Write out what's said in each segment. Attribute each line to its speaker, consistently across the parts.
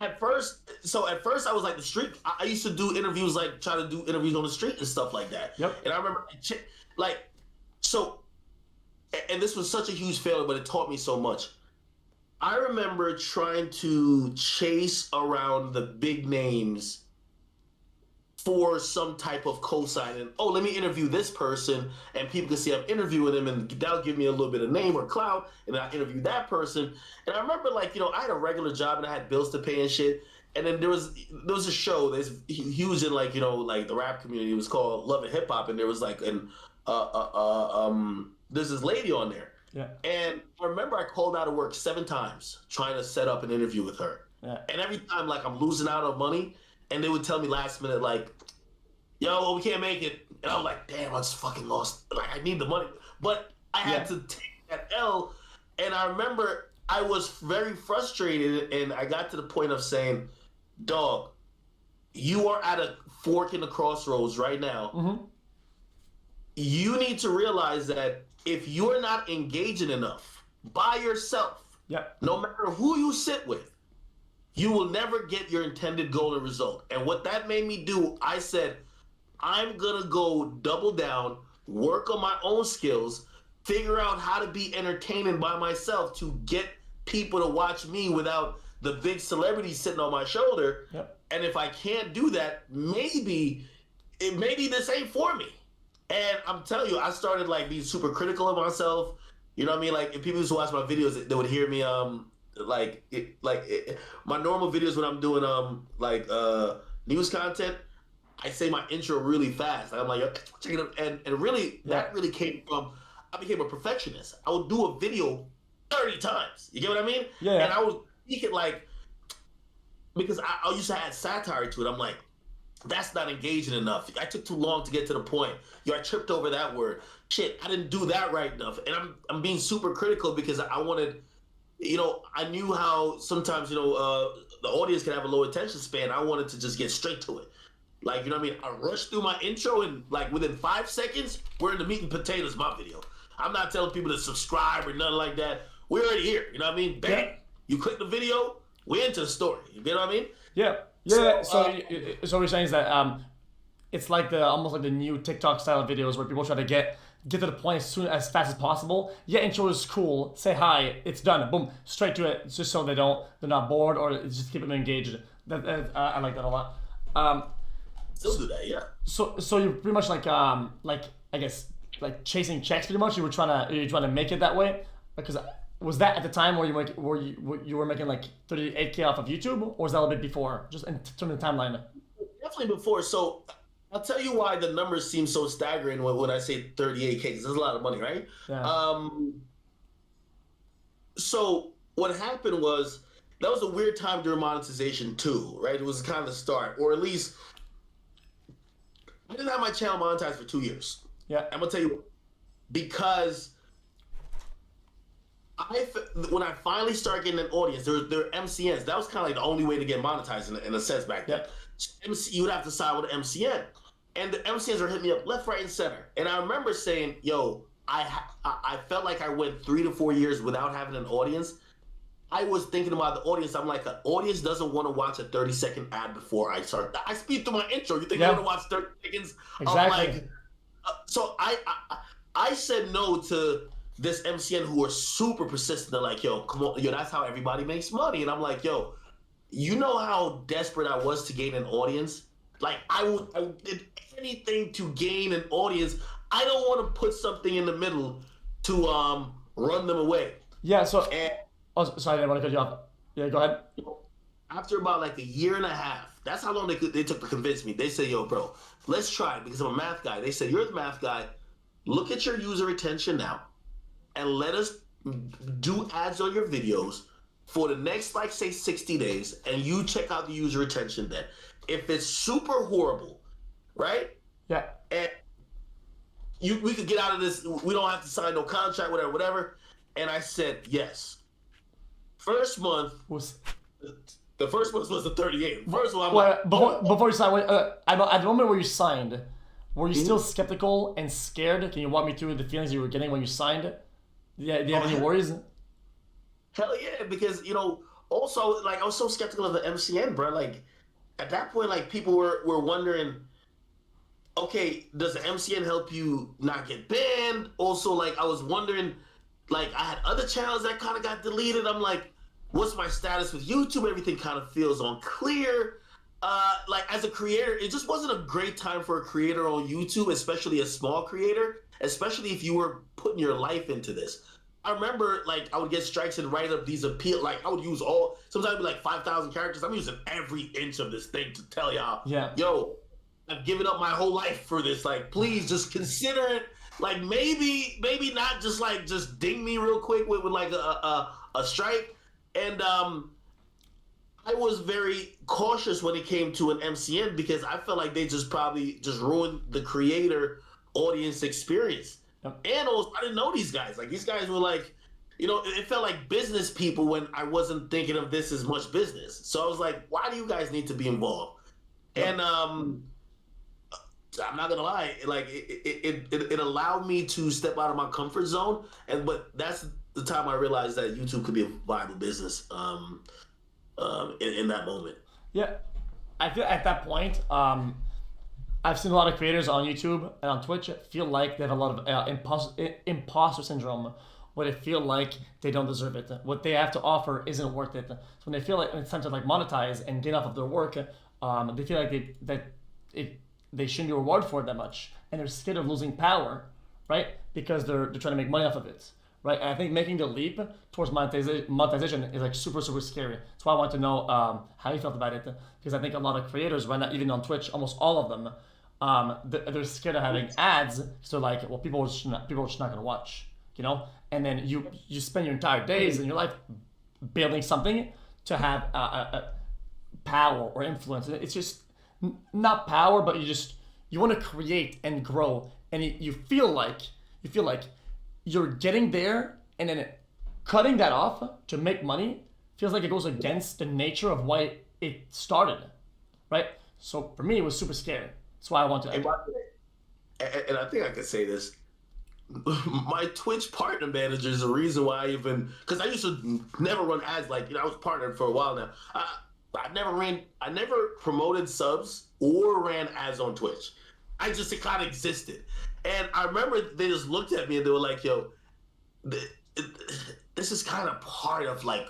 Speaker 1: at first, I was like the street. I used to do interviews, like try to do interviews on the street and stuff like that.
Speaker 2: Yep.
Speaker 1: And I remember, like, so, and this was such a huge failure, but it taught me so much. I remember trying to chase around the big names for some type of cosign, and oh, let me interview this person, and people can see I'm interviewing them, and that'll give me a little bit of name or clout, and I interview that person. And I remember, like, I had a regular job and I had bills to pay and shit. And then there was a show that's huge in, like, like the rap community. It was called Love and Hip Hop, and there was like there's this lady on there.
Speaker 2: Yeah.
Speaker 1: And I remember I called out of work 7 times trying to set up an interview with her.
Speaker 2: Yeah.
Speaker 1: And every time, like, I'm losing out on money, and they would tell me last minute, like, yo, well, we can't make it. And I'm like, damn, I just fucking lost. Like, I need the money. But I had to take that L. And I remember I was very frustrated, and I got to the point of saying, dog, you are at a fork in the crossroads right now.
Speaker 2: Mm-hmm.
Speaker 1: You need to realize that if you're not engaging enough by yourself, no matter who you sit with, you will never get your intended goal and result. And what that made me do, I said, I'm going to go double down, work on my own skills, figure out how to be entertaining by myself to get people to watch me without the big celebrities sitting on my shoulder.
Speaker 2: Yep.
Speaker 1: And if I can't do that, maybe this ain't for me. And I'm telling you, I started, like, being super critical of myself. You know what I mean? Like, if people used to watch my videos, they would hear me, my normal videos when I'm doing, news content, I say my intro really fast. Like, I'm like, check it out. And really, that really came from, I became a perfectionist. I would do a video 30 times. You get what I mean?
Speaker 2: Yeah.
Speaker 1: And I would speak it like, because I used to add satire to it. I'm like, that's not engaging enough. I took too long to get to the point. I tripped over that word. Shit, I didn't do that right enough. And I'm being super critical because I wanted, I knew how sometimes, the audience can have a low attention span. I wanted to just get straight to it. Like, you know what I mean? I rushed through my intro, and, like, within 5 seconds, we're in the meat and potatoes of my video. I'm not telling people to subscribe or nothing like that. We're already here. You know what I mean? Bang. Yeah. You click the video, we're into the story. You get what I mean?
Speaker 2: Yeah. Yeah. So what you're saying is that it's like almost like the new TikTok style videos where people try to get to the point as fast as possible. Yeah, intro is cool. Say hi. It's done. Boom. Straight to it. Just so they're not bored, or just keep them engaged. I like that a lot.
Speaker 1: Still do that, yeah.
Speaker 2: So you're pretty much like I guess like chasing checks pretty much. You're trying to make it that way, because was that at the time where you were making like 38K off of YouTube, or was that a little bit before? Just in terms of the timeline.
Speaker 1: Definitely before. So I'll tell you why the numbers seem so staggering when I say 38K, because there's a lot of money, right?
Speaker 2: Yeah.
Speaker 1: So what happened was, that was a weird time during monetization too, right? It was kind of the start, or at least I didn't have my channel monetized for 2 years.
Speaker 2: Yeah.
Speaker 1: I'm gonna tell you, because when I finally started getting an audience, there were MCNs. That was kind of like the only way to get monetized in a sense back then. Yeah. You would have to sign with an MCN, and the MCNs were hitting me up left, right, and center. And I remember saying, "Yo, I felt like I went 3 to 4 years without having an audience." I was thinking about the audience. I'm like, the audience doesn't want to watch a 30-second ad before I start. I speed through my intro. You think I want to watch 30 seconds?
Speaker 2: Exactly.
Speaker 1: So I said no to this MCN who were super persistent. They're like, yo, come on, yo, that's how everybody makes money. And I'm like, yo, you know how desperate I was to gain an audience? Like, I did anything to gain an audience. I don't want to put something in the middle to run them away.
Speaker 2: Yeah. So. Sorry, I didn't want to cut you off. Yeah, go ahead.
Speaker 1: After about like a year and a half, that's how long they took to convince me. They said, yo, bro, let's try it, because I'm a math guy. They said, you're the math guy. Look at your user retention now, and let us do ads on your videos for the next, like, say, 60 days, and you check out the user retention then. If it's super horrible, right?
Speaker 2: Yeah.
Speaker 1: And we could get out of this. We don't have to sign no contract, whatever. And I said, yes. First month was the 38. First one,
Speaker 2: before you signed, at the moment where you signed, were you still skeptical and scared? Can you walk me through the feelings you were getting when you signed? Yeah, do you have any worries?
Speaker 1: Hell yeah, because also, like, I was so skeptical of the MCN, bro. Like, at that point, like, people were wondering, okay, does the MCN help you not get banned? Also, like, I was wondering, like, I had other channels that kind of got deleted. I'm like, what's my status with YouTube? Everything kind of feels unclear. Like, as a creator, it just wasn't a great time for a creator on YouTube, especially a small creator, especially if you were putting your life into this. I remember, like, I would get strikes and write up these appeal. Like, I would use sometimes it'd be like 5,000 characters. I'm using every inch of this thing to tell y'all,
Speaker 2: Yeah.
Speaker 1: yo, I've given up my whole life for this. Like, please just consider it. Like, maybe not just ding me real quick with like a strike. And I was very cautious when it came to an MCN because I felt like they probably ruined the creator audience experience.
Speaker 2: Yep.
Speaker 1: And also, I didn't know these guys. Like, these guys were like, it felt like business people when I wasn't thinking of this as much business. So I was like, why do you guys need to be involved? Yep. And I'm not gonna lie, like it allowed me to step out of my comfort zone. But that's the time I realized that YouTube could be a viable business. In that moment.
Speaker 2: Yeah, I feel at that point, I've seen a lot of creators on YouTube and on Twitch feel like they have a lot of imposter syndrome, where they feel like they don't deserve it. What they have to offer isn't worth it. So when they feel like it's time to like monetize and get off of their work, they feel like they shouldn't be rewarded for it that much, and they're scared of losing power, right? Because they're trying to make money off of it. Right, and I think making the leap towards monetization is like super scary. That's why I want to know how you felt about it, because I think a lot of creators right now, even on Twitch, almost all of them, they're scared of having ads. So like, well, people are just not going to watch, And then you spend your entire days in your life building something to have a power or influence. It's just not power, but you want to create and grow, and you feel like you're getting there, and then cutting that off to make money feels like it goes against the nature of why it started, right? So for me, it was super scary. That's why I want to.
Speaker 1: And I think I could say this. My Twitch partner manager is the reason why because I used to never run ads. Like, I was partnered for a while now. I never promoted subs or ran ads on Twitch. It kind of existed. And I remember they just looked at me and they were like, yo, this is kind of part of like,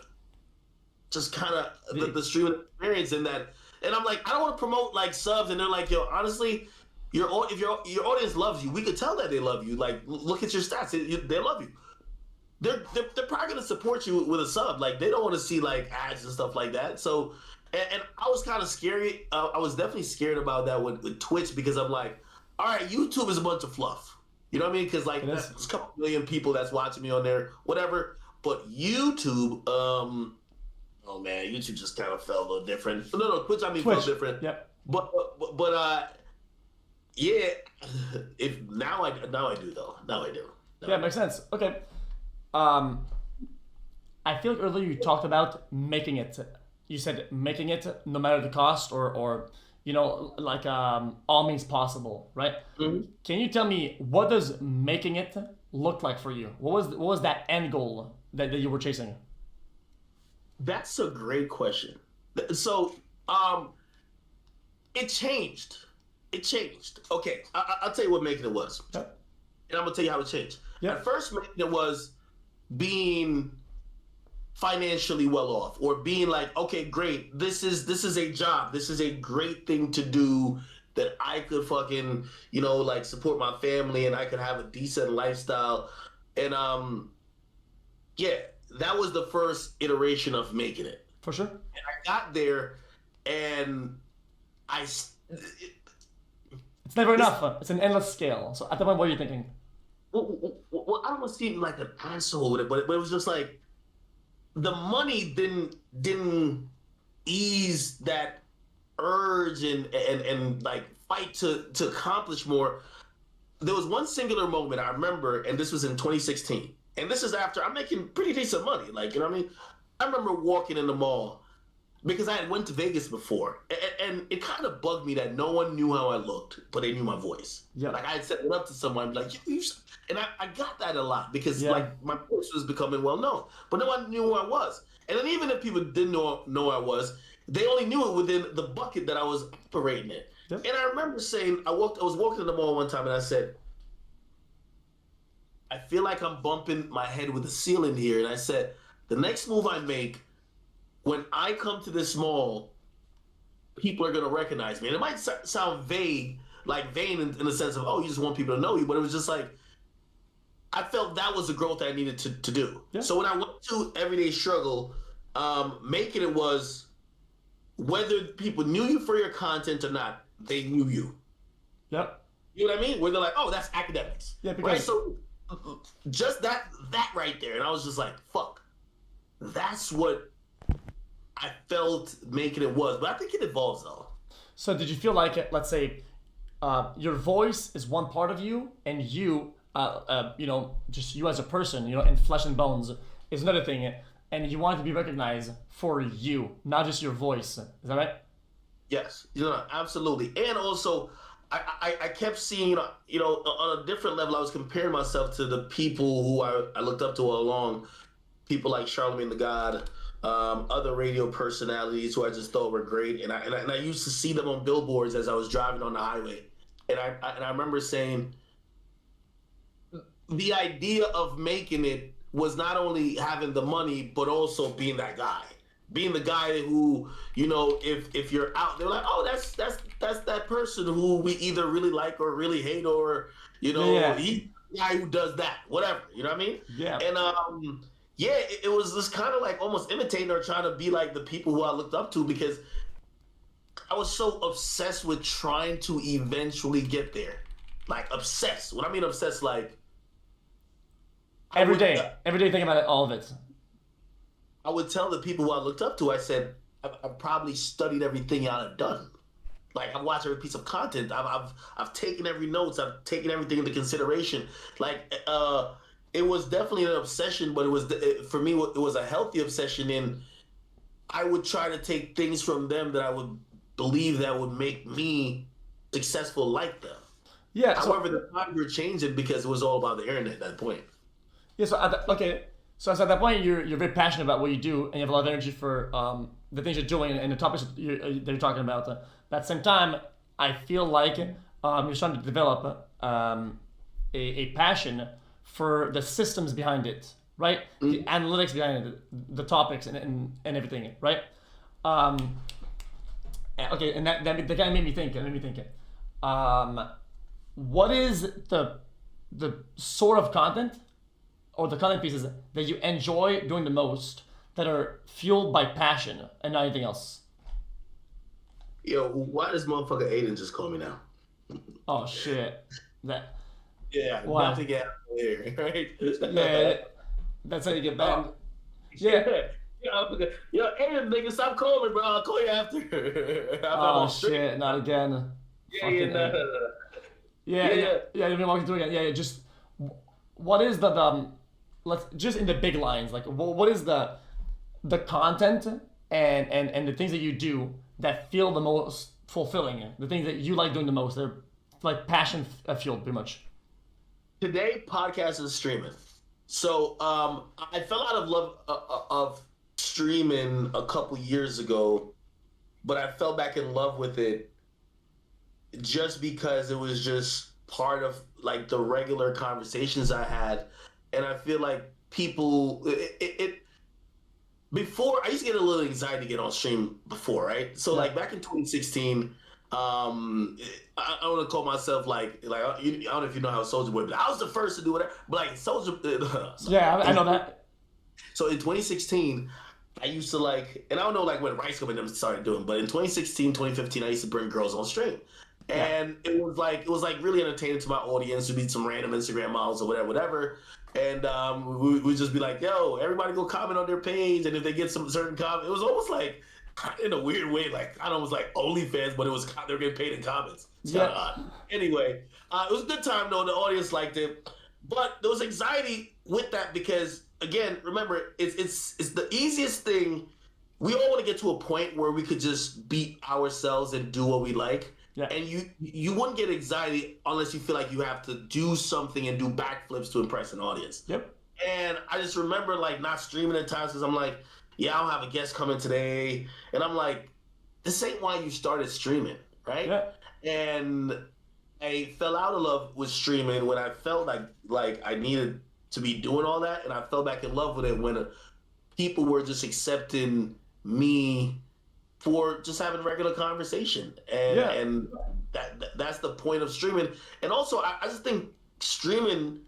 Speaker 1: just kind of the streaming experience in that. And I'm like, I don't want to promote like subs. And they're like, yo, honestly, if your audience loves you, we could tell that they love you. Like, look at your stats. They love you. They're probably going to support you with a sub. Like, they don't want to see like ads and stuff like that. So, and I was kind of scary. I was definitely scared about that with Twitch, because I'm like, all right, YouTube is a bunch of fluff. You know what I mean? Because like, there's a couple million people that's watching me on there, whatever. But YouTube, oh man, YouTube just kind of felt a little different. No, Twitch, felt different.
Speaker 2: Yep.
Speaker 1: But yeah. If now I do though. Now I do.
Speaker 2: Yeah, it makes sense. Okay. I feel like earlier you talked about making it. You said making it no matter the cost, or like all means possible, right?
Speaker 1: Mm-hmm.
Speaker 2: Can you tell me, what does making it look like for you? What was that end goal that you were chasing?
Speaker 1: That's a great question. So, it changed. Okay, I'll tell you what making it was, and I'm gonna tell you how it changed. At first, making it was being financially well off, or being like, okay, great, this is a job, this is a great thing to do, that I could fucking like support my family, and I could have a decent lifestyle. And yeah, that was the first iteration of making it,
Speaker 2: for sure.
Speaker 1: And I got there, and it's
Speaker 2: never enough. It's an endless scale. So at the point, what are you thinking?
Speaker 1: Well, I don't want to seem like an asshole with it, but it was just like, the money didn't ease that urge and like fight to accomplish more. There was one singular moment I remember, and this was in 2016. And this is after I'm making pretty decent money. Like, you know what I mean? I remember walking in the mall, because I had went to Vegas before, and it kind of bugged me that no one knew how I looked, but they knew my voice. Yeah. Like, I had said it up to someone, like, and I got that a lot, because like, my voice was becoming well known, but no one knew who I was. And then even if people didn't know who I was, they only knew it within the bucket that I was operating in. Yep. And I remember saying, I was walking in the mall one time and I said, I feel like I'm bumping my head with the ceiling here. And I said, the next move I make, when I come to this mall, people are going to recognize me. And it might sound vague, like vain in the sense of, oh, you just want people to know you. But it was just like, I felt that was the growth that I needed to do. Yeah. So when I went to Everyday Struggle, making it was, whether people knew you for your content or not, they knew you.
Speaker 2: Yep.
Speaker 1: You know what I mean? Where they're like, oh, that's academics.
Speaker 2: Yeah, because...
Speaker 1: Right? So just that right there. And I was just like, fuck. That's what I felt making it was. But I think it evolves, though.
Speaker 2: So did you feel like, let's say, your voice is one part of you, and you, just you as a person, in flesh and bones is another thing, and you want to be recognized for you, not just your voice. Is that right?
Speaker 1: Yes, absolutely. And also, I kept seeing, on a different level, I was comparing myself to the people who I looked up to all along, people like Charlamagne the God, other radio personalities who I just thought were great, and I used to see them on billboards as I was driving on the highway, and I remember saying, the idea of making it was not only having the money, but also being that guy. Being the guy who, if you're out, they're like, oh, that's that person who we either really like or really hate, or, he's the guy who does that, whatever, you know what I mean?
Speaker 2: Yeah.
Speaker 1: And, it was just kind of like almost imitating or trying to be like the people who I looked up to, because I was so obsessed with trying to eventually get there. Like, obsessed. When I mean obsessed, like,
Speaker 2: every day thinking about all of it.
Speaker 1: I would tell the people who I looked up to, I said, I've probably studied everything y'all have done. Like, I've watched every piece of content. I've taken every notes. I've taken everything into consideration. Like, it was definitely an obsession, but for me, it was a healthy obsession. And I would try to take things from them that I would believe that would make me successful like them.
Speaker 2: Yeah.
Speaker 1: However, the times were changing because it was all about the internet at that point.
Speaker 2: Yeah. So at that point, you're very passionate about what you do, and you have a lot of energy for the things you're doing and the topics that you're talking about. But at the same time, I feel like you're starting to develop a passion for the systems behind it, right? Mm-hmm. The analytics behind it, the topics and everything, right? Okay, and that kind of made me think. What is the sort of content or the content pieces that you enjoy doing the most that are fueled by passion and not anything else?
Speaker 1: Yo, why does motherfucker Aiden just call me now?
Speaker 2: Oh shit!
Speaker 1: Yeah, wow. Not to get out of here, right?
Speaker 2: Yeah, that's how you get back. Yeah.
Speaker 1: Yo, Aiden, nigga, stop calling me, bro. I'll call you after.
Speaker 2: Oh shit! Not again.
Speaker 1: Yeah.
Speaker 2: You've been walking through again. Yeah. Just what is the let's just in the big lines, like what is the content and the things that you do that feel the most fulfilling, the things that you like doing the most, they're like passion fueled pretty much.
Speaker 1: Today, podcast and streaming. So I fell out of love of streaming a couple years ago, but I fell back in love with it just because it was just part of like the regular conversations I had. And I feel like people, before, I used to get a little anxiety to get on stream before, right? So like back in 2016, I don't want to call myself like I don't know if you know how Soulja Boy, but I was the first to do whatever. But like Soulja,
Speaker 2: yeah, I know that.
Speaker 1: So in 2016, I used to like, and I don't know like when Rice Gum and them started doing, but in 2016, 2015, I used to bring girls on stream. And it was like really entertaining to my audience. Would be some random Instagram models or whatever. And we'd just be like, yo, everybody go comment on their page. And if they get some certain comment, it was almost like, in a weird way, like, I don't know, it was like OnlyFans, but they were getting paid in comments. Anyway, it was a good time, though. The audience liked it. But there was anxiety with that because, again, remember, it's the easiest thing. We all want to get to a point where we could just beat ourselves and do what we like. Yeah. And you wouldn't get anxiety unless you feel like you have to do something and do backflips to impress an audience.
Speaker 2: Yep.
Speaker 1: And I just remember like not streaming at times because I'm like, yeah, I'll have a guest coming today. And I'm like, this ain't why you started streaming, right?
Speaker 2: Yeah.
Speaker 1: And I fell out of love with streaming when I felt like I needed to be doing all that, and I fell back in love with it when people were just accepting me for just having a regular conversation,
Speaker 2: Yeah.
Speaker 1: and that's the point of streaming. And also, I just think streaming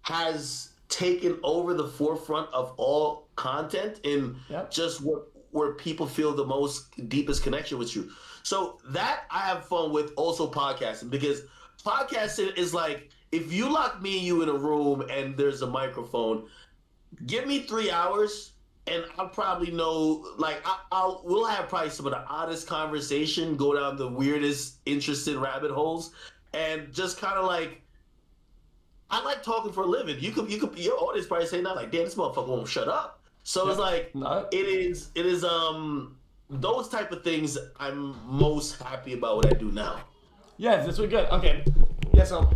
Speaker 1: has taken over the forefront of all content in
Speaker 2: Yeah.
Speaker 1: just where people feel the most deepest connection with you. So that I have fun with also podcasting, because podcasting is like, if you lock me and you in a room and there's a microphone, give me 3 hours and I'll probably know, like, we'll have probably some of the oddest conversation, go down the weirdest interesting rabbit holes, and just kind of like, I like talking for a living. Your audience probably say that, like, damn, this motherfucker won't shut up. So it's like,
Speaker 2: No.
Speaker 1: it is those type of things I'm most happy about what I do now.
Speaker 2: Yeah, that's really good. Okay. Yeah, so,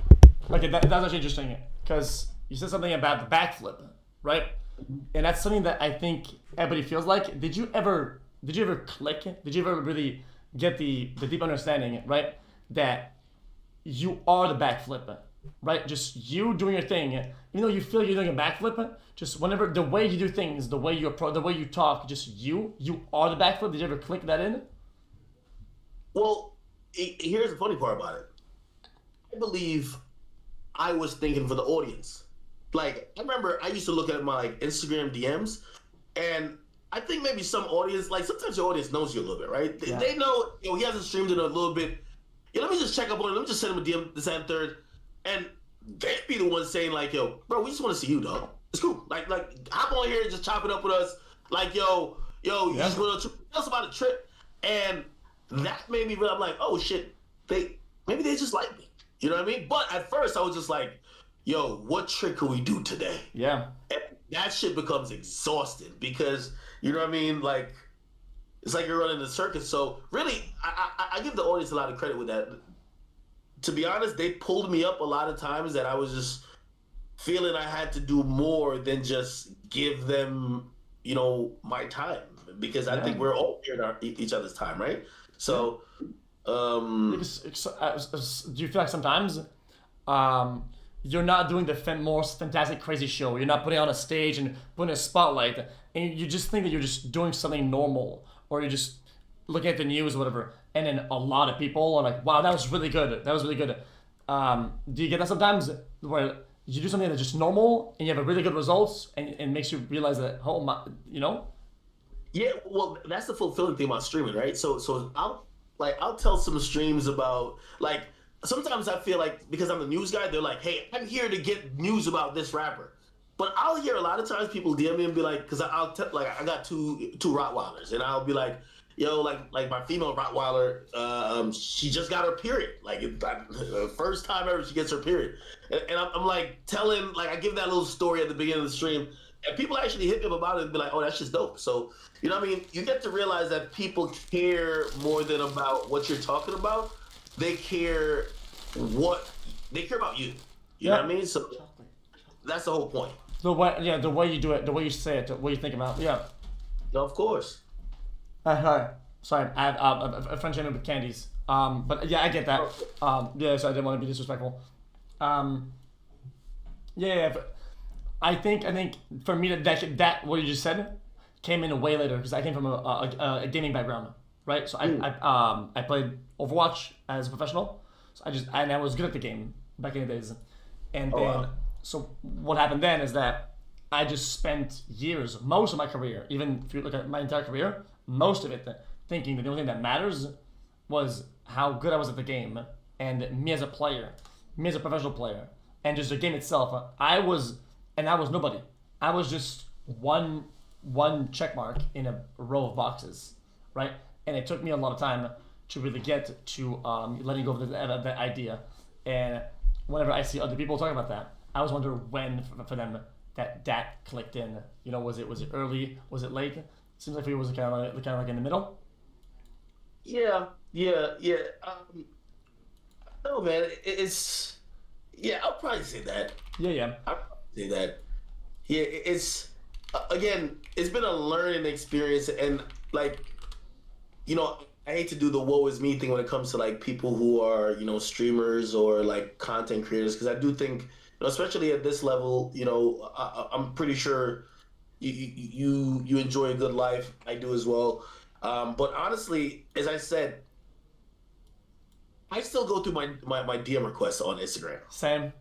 Speaker 2: okay, that's actually interesting because you said something about the backflip, right? And that's something that I think everybody feels like. Did you ever click? Did you ever really get the deep understanding, right? That you are the backflip, right? Just you doing your thing. Even though you feel you're doing a backflip, just whenever the way you do things, the way the way you talk, just you are the backflip. Did you ever click that in?
Speaker 1: Well, here's the funny part about it. I believe I was thinking for the audience. Like, I remember I used to look at my like Instagram DMs, and I think maybe some audience, like sometimes your audience knows you a little bit, right?
Speaker 2: Yeah.
Speaker 1: They know, he hasn't streamed in a little bit. Yeah, let me just check up on it. Let me just send him a DM this and third, and they'd be the ones saying like, "Yo, bro, we just want to see you, dog. It's cool. Like, hop on here and just chop it up with us. Like, yo, you
Speaker 2: Yeah.
Speaker 1: just want to tell us about the trip." And that made me realize, I'm like, oh shit, maybe they just like me. You know what I mean? But at first I was just like, yo, what trick could we do today?
Speaker 2: Yeah.
Speaker 1: And that shit becomes exhausting because, you know what I mean? Like, it's like you're running a circus. So really, I give the audience a lot of credit with that. To be honest, they pulled me up a lot of times that I was just feeling I had to do more than just give them, my time, because I think we're all here in each other's time, right? So,
Speaker 2: Do you feel like sometimes you're not doing the most fantastic, crazy show? You're not putting on a stage and putting a spotlight, and you just think that you're just doing something normal, or you're just looking at the news or whatever, and then a lot of people are like, wow, that was really good. That was really good. Do you get that sometimes where you do something that's just normal and you have a really good results and it makes you realize that, oh my,
Speaker 1: Yeah, well, that's the fulfilling thing about streaming, right? So I'll tell some streams about, like, sometimes I feel like because I'm the news guy, they're like, hey, I'm here to get news about this rapper. But I'll hear a lot of times people DM me and be like, because I'll tell, like, I got two Rottweilers, and I'll be like, yo, like my female Rottweiler, she just got her period. Like, the first time ever she gets her period. And I'm like telling, like, I give that little story at the beginning of the stream, and people actually hit me up about it and be like, oh, that's just dope. So, you know what I mean? You get to realize that people care more than about what you're talking about. They care about you. You know what I mean? So that's the whole point.
Speaker 2: the way you do it, the way you say it, the way you think about it. Yeah.
Speaker 1: Of course.
Speaker 2: Hi. Sorry, I have a French name with candies. But yeah, I get that. Yeah, so I didn't want to be disrespectful. Yeah, but I think for me that what you just said came in way later because I came from a gaming background, right? So I played Overwatch as a professional. So I was good at the game back in the days, and then
Speaker 1: wow.
Speaker 2: So what happened then is that I just spent years, most of my career, even if you look at my entire career, most of it thinking that the only thing that matters was how good I was at the game and me as a player, me as a professional player, and just the game itself. I was nobody. I was just one check mark in a row of boxes, right? And it took me a lot of time to really get to letting go of that idea. And whenever I see other people talking about that, I was wondering when for them that clicked in. Was it early? Was it late? Seems like it was kind of like in the middle.
Speaker 1: Yeah. No, man, it's yeah. I'll probably say that.
Speaker 2: Yeah.
Speaker 1: I'll probably say that. Yeah, it's again, it's been a learning experience, and like, I hate to do the woe is me thing when it comes to like people who are, streamers or like content creators, because I do think, especially at this level, I'm pretty sure you enjoy a good life. I do as well. But honestly, as I said, I still go through my DM requests on Instagram.
Speaker 2: Same.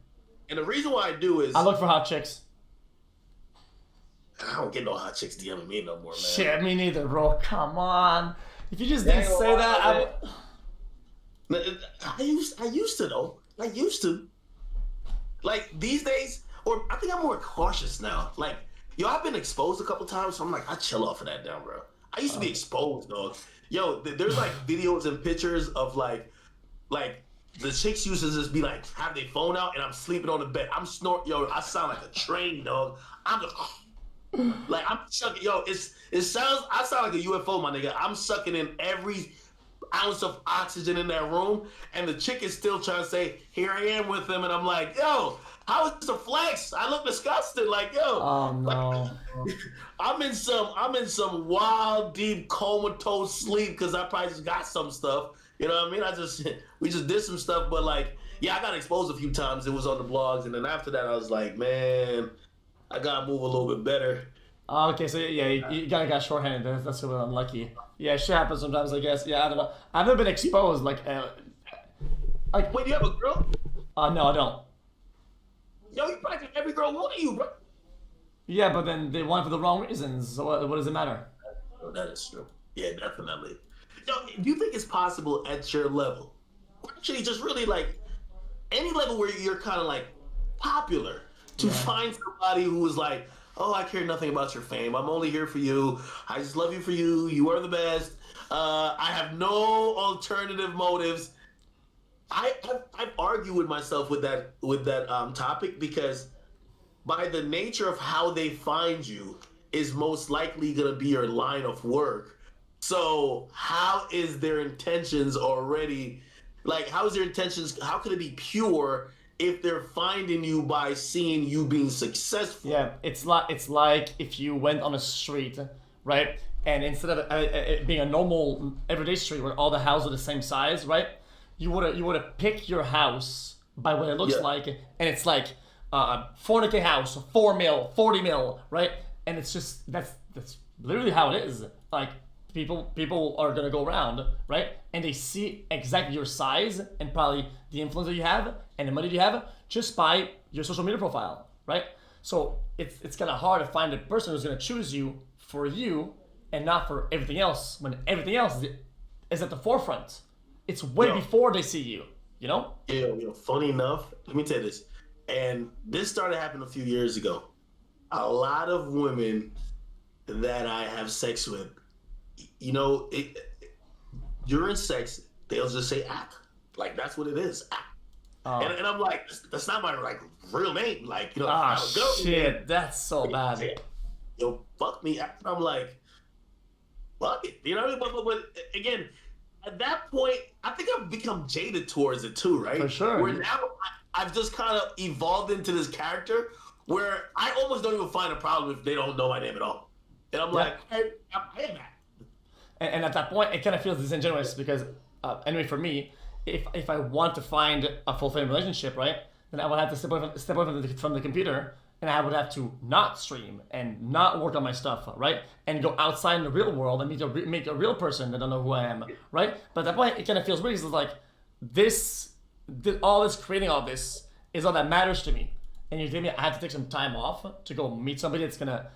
Speaker 1: And the reason why I do is
Speaker 2: I look for hot chicks.
Speaker 1: I don't get no hot chicks DMing me no more, man.
Speaker 2: Shit, me neither, bro. Come on. If you just didn't say that,
Speaker 1: I used to though. I used to. Like these days, or I think I'm more cautious now. Like, I've been exposed a couple times, so I'm like, I chill off of that down, bro. I used to be exposed, dog. Yo, there's like videos and pictures of like the chicks used to just be like, have their phone out, and I'm sleeping on the bed. I'm snoring, yo. I sound like a train, dog. I'm just like I'm sucking. Yo, I sound like a UFO, my nigga. I'm sucking in every ounce of oxygen in that room, and the chick is still trying to say, "Here I am with them," and I'm like, "Yo, how is this a flex? I look disgusted." Like, yo,
Speaker 2: oh no,
Speaker 1: like, I'm in some wild, deep, comatose sleep because I probably just got some stuff. You know what I mean? We just did some stuff, but like, yeah, I got exposed a few times. It was on the blogs, and then after that, I was like, man, I gotta move a little bit better.
Speaker 2: Okay, so yeah, you got shorthanded. That's a little unlucky. Yeah, shit happens sometimes, I guess. Yeah, I don't know. I've never been exposed like.
Speaker 1: Wait, do you have a girl?
Speaker 2: No, I don't.
Speaker 1: Yo, you probably think every girl wanted you, bro.
Speaker 2: Yeah, but then they want it for the wrong reasons. So what does it matter?
Speaker 1: Oh, that is true. Yeah, definitely. Yo, do you think it's possible at your level, or actually just really like any level where you're kind of like popular, to find somebody who is like, oh, I care nothing about your fame. I'm only here for you. I just love you for you. You are the best. I have no alternative motives. I've argued with myself with that topic, because by the nature of how they find you is most likely going to be your line of work. So how is their intentions already, like, how could it be pure if they're finding you by seeing you being successful?
Speaker 2: Yeah, it's like if you went on a street, right? And instead of it being a normal everyday street where all the houses are the same size, right? You would pick your house by what it looks like, and it's like 400K house, 4 mil, 40 mil, right? And it's just that's literally how it is. Like, people are gonna go around, right? And they see exactly your size and probably the influence that you have and the money that you have just by your social media profile, right? So it's kind of hard to find a person who's gonna choose you for you and not for everything else, when everything else is at the forefront. It's way before they see you, you know?
Speaker 1: Yeah, funny enough, let me tell you this, and this started happening a few years ago. A lot of women that I have sex with, during sex, they'll just say act. Like, that's what it is, act. And I'm like, that's not my like real name. Like,
Speaker 2: shit, that's so bad.
Speaker 1: Yo, fuck me. I'm like, fuck it. You know what I mean? But again, at that point, I think I've become jaded towards it too, right?
Speaker 2: For sure.
Speaker 1: Where now I've just kind of evolved into this character where I almost don't even find a problem if they don't know my name at all. And I'm like, hey, I am that.
Speaker 2: And at that point, it kind of feels disingenuous because, anyway, for me, if I want to find a fulfilling relationship, right, then I would have to step away from the computer, and I would have to not stream and not work on my stuff, right, and go outside in the real world and meet a real person that don't know who I am, right? But at that point, it kind of feels weird because it's like creating all this is all that matters to me, and you're telling me I have to take some time off to go meet somebody that's gonna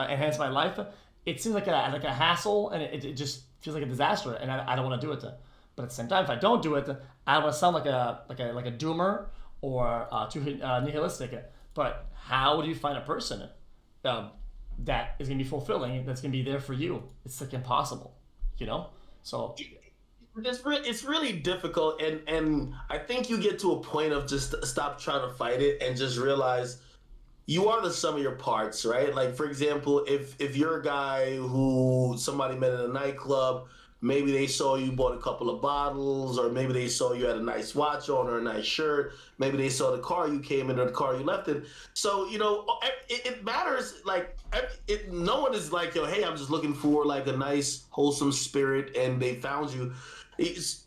Speaker 2: enhance my life. It seems like a hassle, and it just feels like a disaster, and I don't want to do it. But at the same time, if I don't do it, I don't want to sound like a doomer or too nihilistic. But how do you find a person that is going to be fulfilling, that's going to be there for you? It's like impossible, you know? So
Speaker 1: it's really difficult, and I think you get to a point of just stop trying to fight it and just realize you are the sum of your parts, right? Like, for example, if you're a guy who somebody met in a nightclub, maybe they saw you bought a couple of bottles, or maybe they saw you had a nice watch on or a nice shirt. Maybe they saw the car you came in or the car you left in. So, it matters. Like, no one is like, yo, hey, I'm just looking for like a nice, wholesome spirit, and they found you.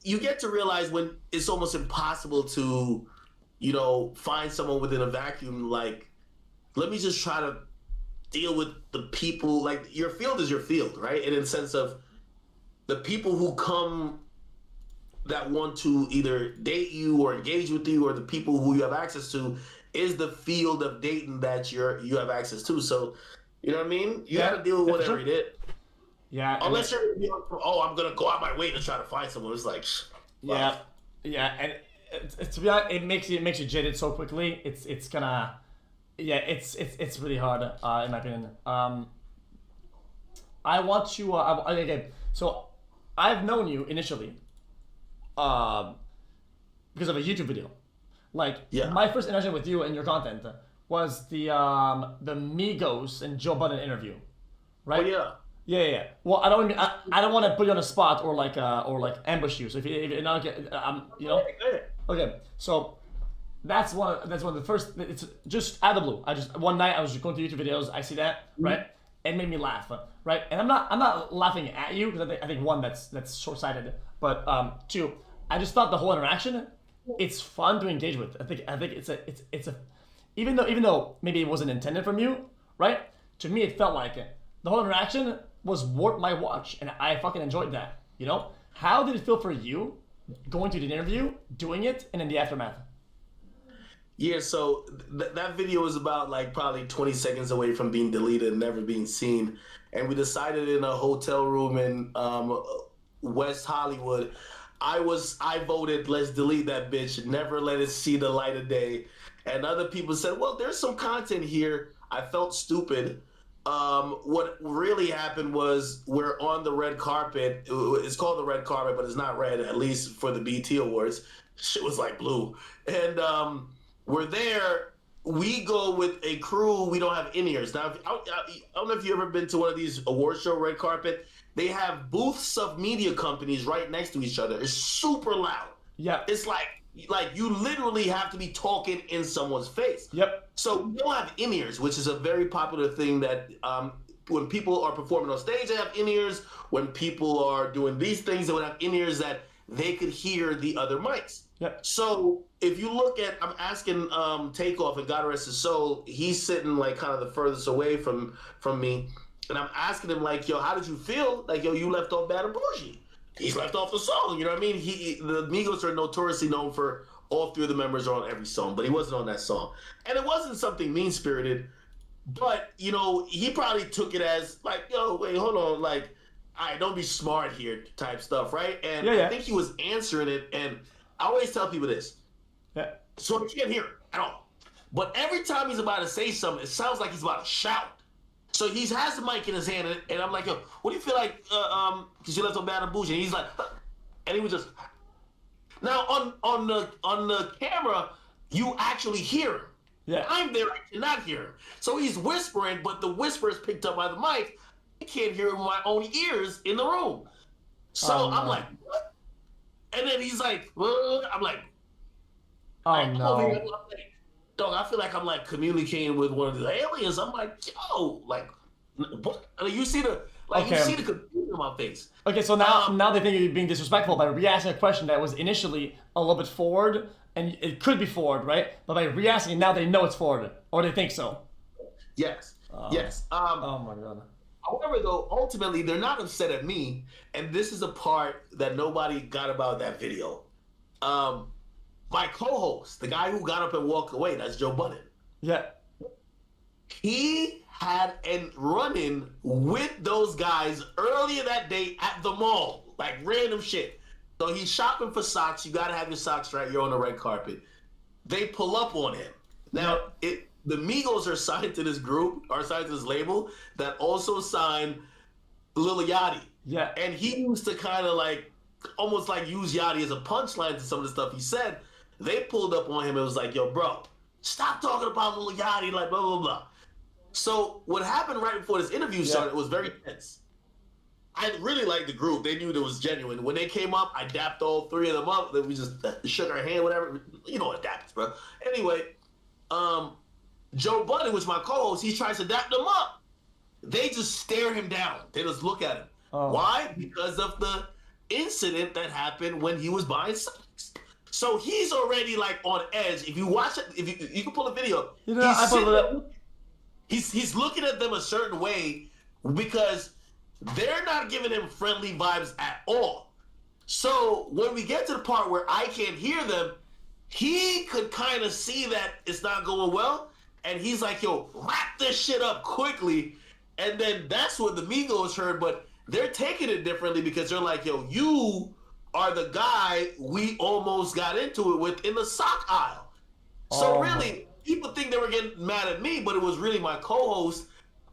Speaker 1: You get to realize when it's almost impossible to, find someone within a vacuum. Like, let me just try to deal with the people. Like, your field is your field, right? And in the sense of the people who come that want to either date you or engage with you, or the people who you have access to, is the field of dating that you have access to. So, you know what I mean? You got to deal with whatever it is.
Speaker 2: Yeah.
Speaker 1: Unless you're, I'm gonna go out my way to try to find someone. It's like,
Speaker 2: yeah, and to be honest, it makes you jaded so quickly. It's gonna, it's really hard in my opinion. I want to. Okay, so I've known you initially, because of a YouTube video. Like, my first interaction with you and your content was the Migos and Joe Budden interview, right?
Speaker 1: Oh yeah.
Speaker 2: Yeah. Well, I don't want to put you on a spot or like ambush you. So if you not get, okay. So that's one of the first. It's just out of the blue. One night I was just going through YouTube videos. I see that, right? It made me laugh, right? And I'm not laughing at you, because I think one, that's short-sighted, but two, I just thought the whole interaction, it's fun to engage with. I think it's a even though maybe it wasn't intended from you, right? To me, it felt like it. The whole interaction was worth my watch, and I fucking enjoyed that. How did it feel for you going to the interview, doing it, and in the aftermath?
Speaker 1: Yeah, so that video was about like probably 20 seconds away from being deleted and never being seen. And we decided in a hotel room in West Hollywood, I voted, let's delete that bitch, never let it see the light of day. And other people said, well, there's some content here. I felt stupid. What really happened was, we're on the red carpet. It's called the red carpet, but it's not red, at least for the BT Awards. Shit was like blue. And we're there. We go with a crew. We don't have in-ears. Now, I don't know if you've ever been to one of these award show red carpet. They have booths of media companies right next to each other. It's super loud.
Speaker 2: Yeah.
Speaker 1: It's like you literally have to be talking in someone's face.
Speaker 2: Yep.
Speaker 1: So we don't have in-ears, which is a very popular thing that when people are performing on stage, they have in-ears. When people are doing these things, they would have in-ears that they could hear the other mics.
Speaker 2: Yep.
Speaker 1: So if you look at, I'm asking Takeoff, and God rest his soul, he's sitting like kind of the furthest away from me. And I'm asking him like, yo, how did you feel? Like, yo, you left off Bad and Bougie. He's left off the song, you know what I mean? The Migos are notoriously known for all three of the members are on every song, but he wasn't on that song. And it wasn't something mean-spirited, but, he probably took it as like, yo, wait, hold on, like, all right, don't be smart here type stuff, right? And I think he was answering it, and I always tell people this.
Speaker 2: Yeah.
Speaker 1: So you can't hear it at all. But every time he's about to say something, it sounds like he's about to shout. So he has the mic in his hand, and I'm like, yo, what do you feel like, because you left on Bad and Bougie? And he's like, huh. And he was just, now on the camera, you actually hear him.
Speaker 2: Yeah.
Speaker 1: I'm there, I cannot hear him. So he's whispering, but the whisper is picked up by the mic. I can't hear him with my own ears in the room. So I'm like, what? And then he's like, I'm like,
Speaker 2: no.
Speaker 1: Dog, I feel like I'm like communicating with one of the aliens. I'm like, yo, like, what? I mean, you see the confusion in my face.
Speaker 2: Okay, so now they think you're being disrespectful by re-asking a question that was initially a little bit forward, and it could be forward, right? But by re-asking, now they know it's forward, or they think so.
Speaker 1: Yes. Yes.
Speaker 2: Oh my god.
Speaker 1: However, though, ultimately they're not upset at me, and this is a part that nobody got about that video. My co-host, the guy who got up and walked away, that's Joe Budden.
Speaker 2: Yeah.
Speaker 1: He had a run-in with those guys earlier that day at the mall, like random shit. So he's shopping for socks. You got to have your socks right. You're on the red carpet. They pull up on him. Now, the Migos are signed to this group, are signed to this label that also signed Lil Yachty.
Speaker 2: Yeah.
Speaker 1: And he used to kind of like, almost like use Yachty as a punchline to some of the stuff he said. They pulled up on him and was like, yo, bro, stop talking about Lil Yachty, like blah, blah, blah. So what happened right before this interview started was very tense. I really liked the group. They knew it was genuine. When they came up, I dapped all three of them up. Then we just shook our hand, whatever. You know what dap is, bro. Anyway, Joe Budden, which is my co-host, he tries to dap them up. They just stare him down. They just look at him. Oh. Why? Because of the incident that happened when he was buying stocks. So he's already like on edge. If you watch it, if you can pull a video, he's looking at them a certain way because they're not giving him friendly vibes at all. So when we get to the part where I can't hear them, he could kind of see that it's not going well, and he's like, yo, wrap this shit up quickly. And then that's what the Migos heard, but they're taking it differently because they're like, yo, you are the guy we almost got into it with in the sock aisle. So really, people think they were getting mad at me, but it was really my co-host,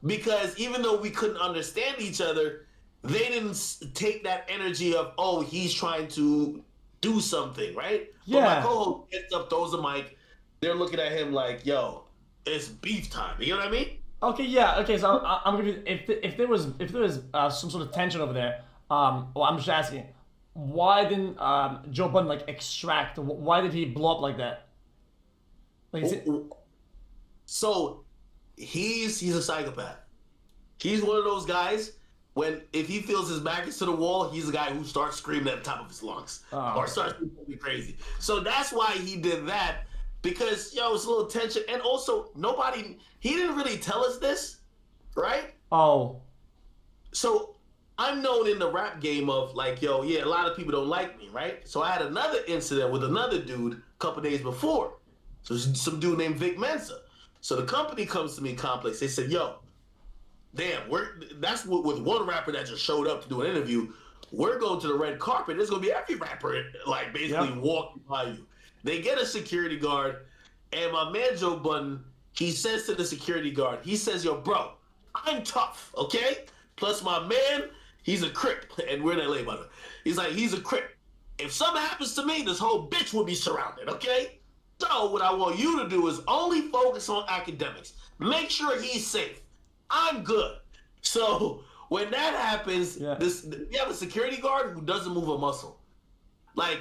Speaker 1: because even though we couldn't understand each other, they didn't take that energy of, oh, he's trying to do something, right? Yeah. But my co-host gets up, throws the mic. They're looking at him like, yo, it's beef time. You know what I mean?
Speaker 2: Okay, yeah. Okay, so I'm gonna be, if there was some sort of tension over there, well, I'm just asking, why didn't Joe Budden like extract? Why did he blow up like that? Like,
Speaker 1: so he's a psychopath. He's one of those guys. If he feels his back is to the wall, he's the guy who starts screaming at the top of his lungs or starts being crazy. So that's why he did that, because it's a little tension, and also he didn't really tell us this, right?
Speaker 2: Oh.
Speaker 1: So I'm known in the rap game of like, a lot of people don't like me, right? So I had another incident with another dude a couple days before. So some dude named Vic Mensa. So the company comes to me, Complex. They said, yo, damn, that's with one rapper that just showed up to do an interview. We're going to the red carpet. There's going to be every rapper like basically walking by you. They get a security guard, and my man Joe Budden, he says to the security guard, he says, yo, bro, I'm tough, okay? Plus my man, he's a Crip, and we're in LA, by the way. He's like, he's a Crip. If something happens to me, this whole bitch will be surrounded, okay? So what I want you to do is only focus on academics. Make sure he's safe. I'm good. So when that happens, we have a security guard who doesn't move a muscle. Like,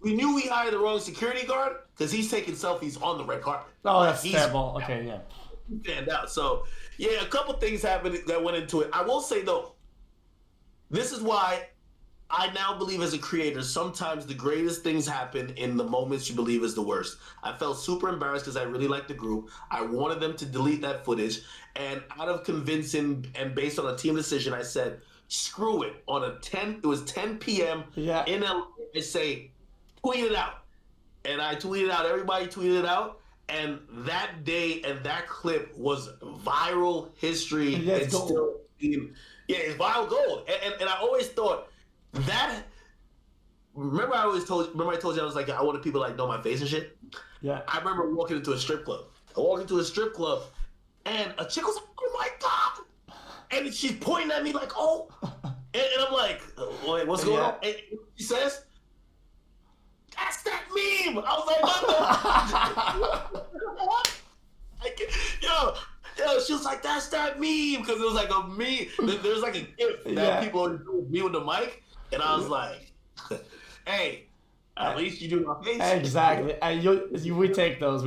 Speaker 1: we knew we hired the wrong security guard because he's taking selfies on the red carpet.
Speaker 2: Oh, that's terrible. Okay, yeah.
Speaker 1: Stand out. So, a couple things happened that went into it. I will say, though, this is why I now believe as a creator, sometimes the greatest things happen in the moments you believe is the worst. I felt super embarrassed because I really liked the group. I wanted them to delete that footage. And out of convincing and based on a team decision, I said, screw it. It was 10 p.m. in LA, I say, tweet it out. And I tweeted out, everybody tweeted it out. And that day and that clip was viral history. It's viral gold. And I always thought, remember I told you I was like, I wanted people to like know my face and shit?
Speaker 2: Yeah.
Speaker 1: I remember walking into a strip club. I walked into a strip club and a chick was like, oh my God. And she's pointing at me like, oh. And I'm like, wait, what's going on? And she says, that's that meme. I was like, what? She was like, that's that meme. Because it was like a meme. There's like a gift that people do with me with the mic. And I was like, hey, at least you do my face.
Speaker 2: Exactly. We take those.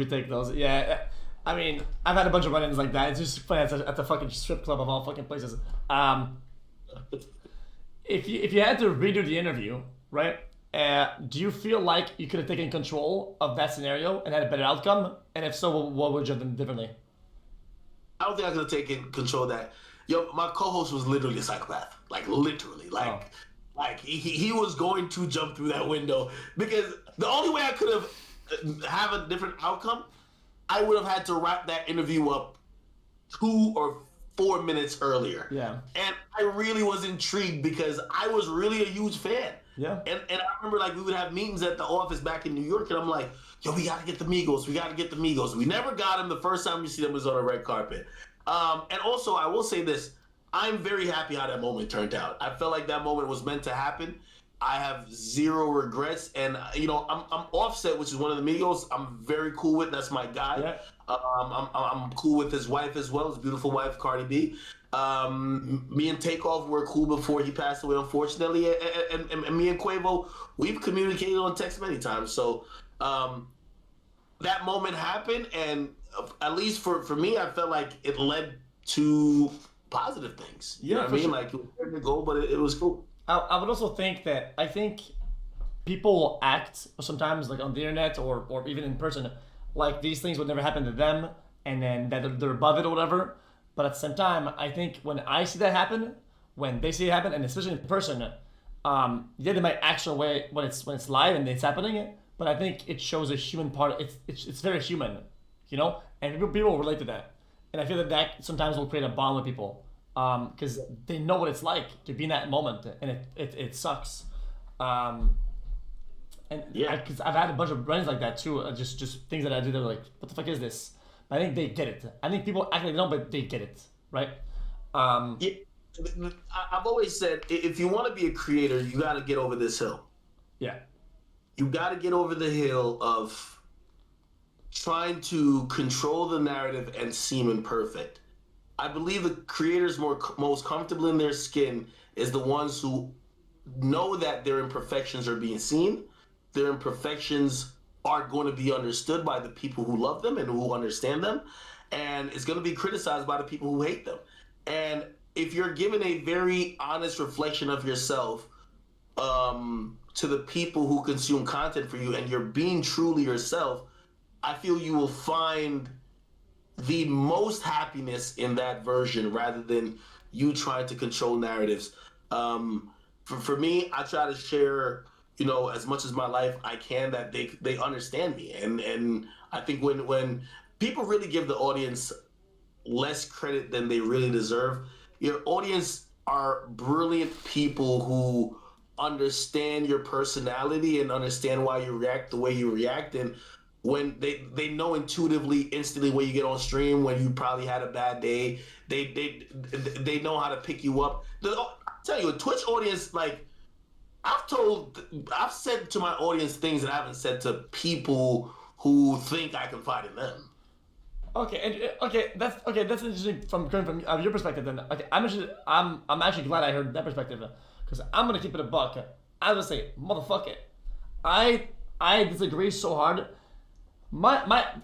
Speaker 2: Yeah. I mean, I've had a bunch of run-ins like that. It's just funny at the fucking strip club of all fucking places. If you had to redo the interview, right? Do you feel like you could have taken control of that scenario and had a better outcome? And if so, what would you have done differently?
Speaker 1: I don't think I could have taken control of that. My co-host was literally a psychopath. Like, literally. Like he was going to jump through that window, because the only way I could have a different outcome, I would have had to wrap that interview up 2 or 4 minutes earlier.
Speaker 2: Yeah.
Speaker 1: And I really was intrigued because I was really a huge fan.
Speaker 2: Yeah.
Speaker 1: And I remember like we would have meetings at the office back in New York, and I'm like, yo, we gotta get the Migos. We never got them. The first time we see them was on a red carpet. And also I will say this. I'm very happy how that moment turned out. I felt like that moment was meant to happen. I have zero regrets, and I'm Offset, which is one of the Migos. I'm very cool with. That's my guy.
Speaker 2: Yeah.
Speaker 1: I'm cool with his wife as well, his beautiful wife Cardi B. Me and Takeoff were cool before he passed away, unfortunately, and me and Quavo, we've communicated on text many times. So that moment happened, and at least for me, I felt like it led to positive things. You know what I mean? Sure. Like, it was hard to go, but it was cool.
Speaker 2: I would also think that I think people act sometimes like on the internet or even in person like these things would never happen to them, and then that they're above it or whatever. But at the same time, I think when I see that happen, when they see it happen, and especially in person, yeah, they might act a way when it's live and it's happening. But I think it shows a human part. It's very human, you know, and people relate to that. And I feel that sometimes will create a bond with people, because they know what it's like to be in that moment, and it sucks. And yeah, because I've had a bunch of friends like that too. Just things that I do that are like, what the fuck is this? But I think they get it. I think people act like they don't, but they get it, right?
Speaker 1: Yeah, I've always said if you want to be a creator, you got to get over this hill.
Speaker 2: Yeah,
Speaker 1: you got to get over the hill of trying to control the narrative and seem imperfect. I believe the creators most comfortable in their skin is the ones who know that their imperfections are being seen. Their imperfections are going to be understood by the people who love them and who understand them, and it's going to be criticized by the people who hate them. And if you're given a very honest reflection of yourself to the people who consume content for you, and you're being truly yourself, I feel you will find the most happiness in that version rather than you trying to control narratives. For me, I try to share, you know, as much as my life I can that they understand me. And I think when people really give the audience less credit than they really deserve, your audience are brilliant people who understand your personality and understand why you react the way you react. And when they know intuitively, instantly when you get on stream, when you probably had a bad day, they know how to pick you up. I'll tell you, a Twitch audience, like, I've said to my audience things that I haven't said to people who think I confide in them.
Speaker 2: That's interesting from coming from your perspective. Then, okay, I'm actually glad I heard that perspective, because I'm gonna keep it a buck. I would say, motherfucker, I disagree so hard.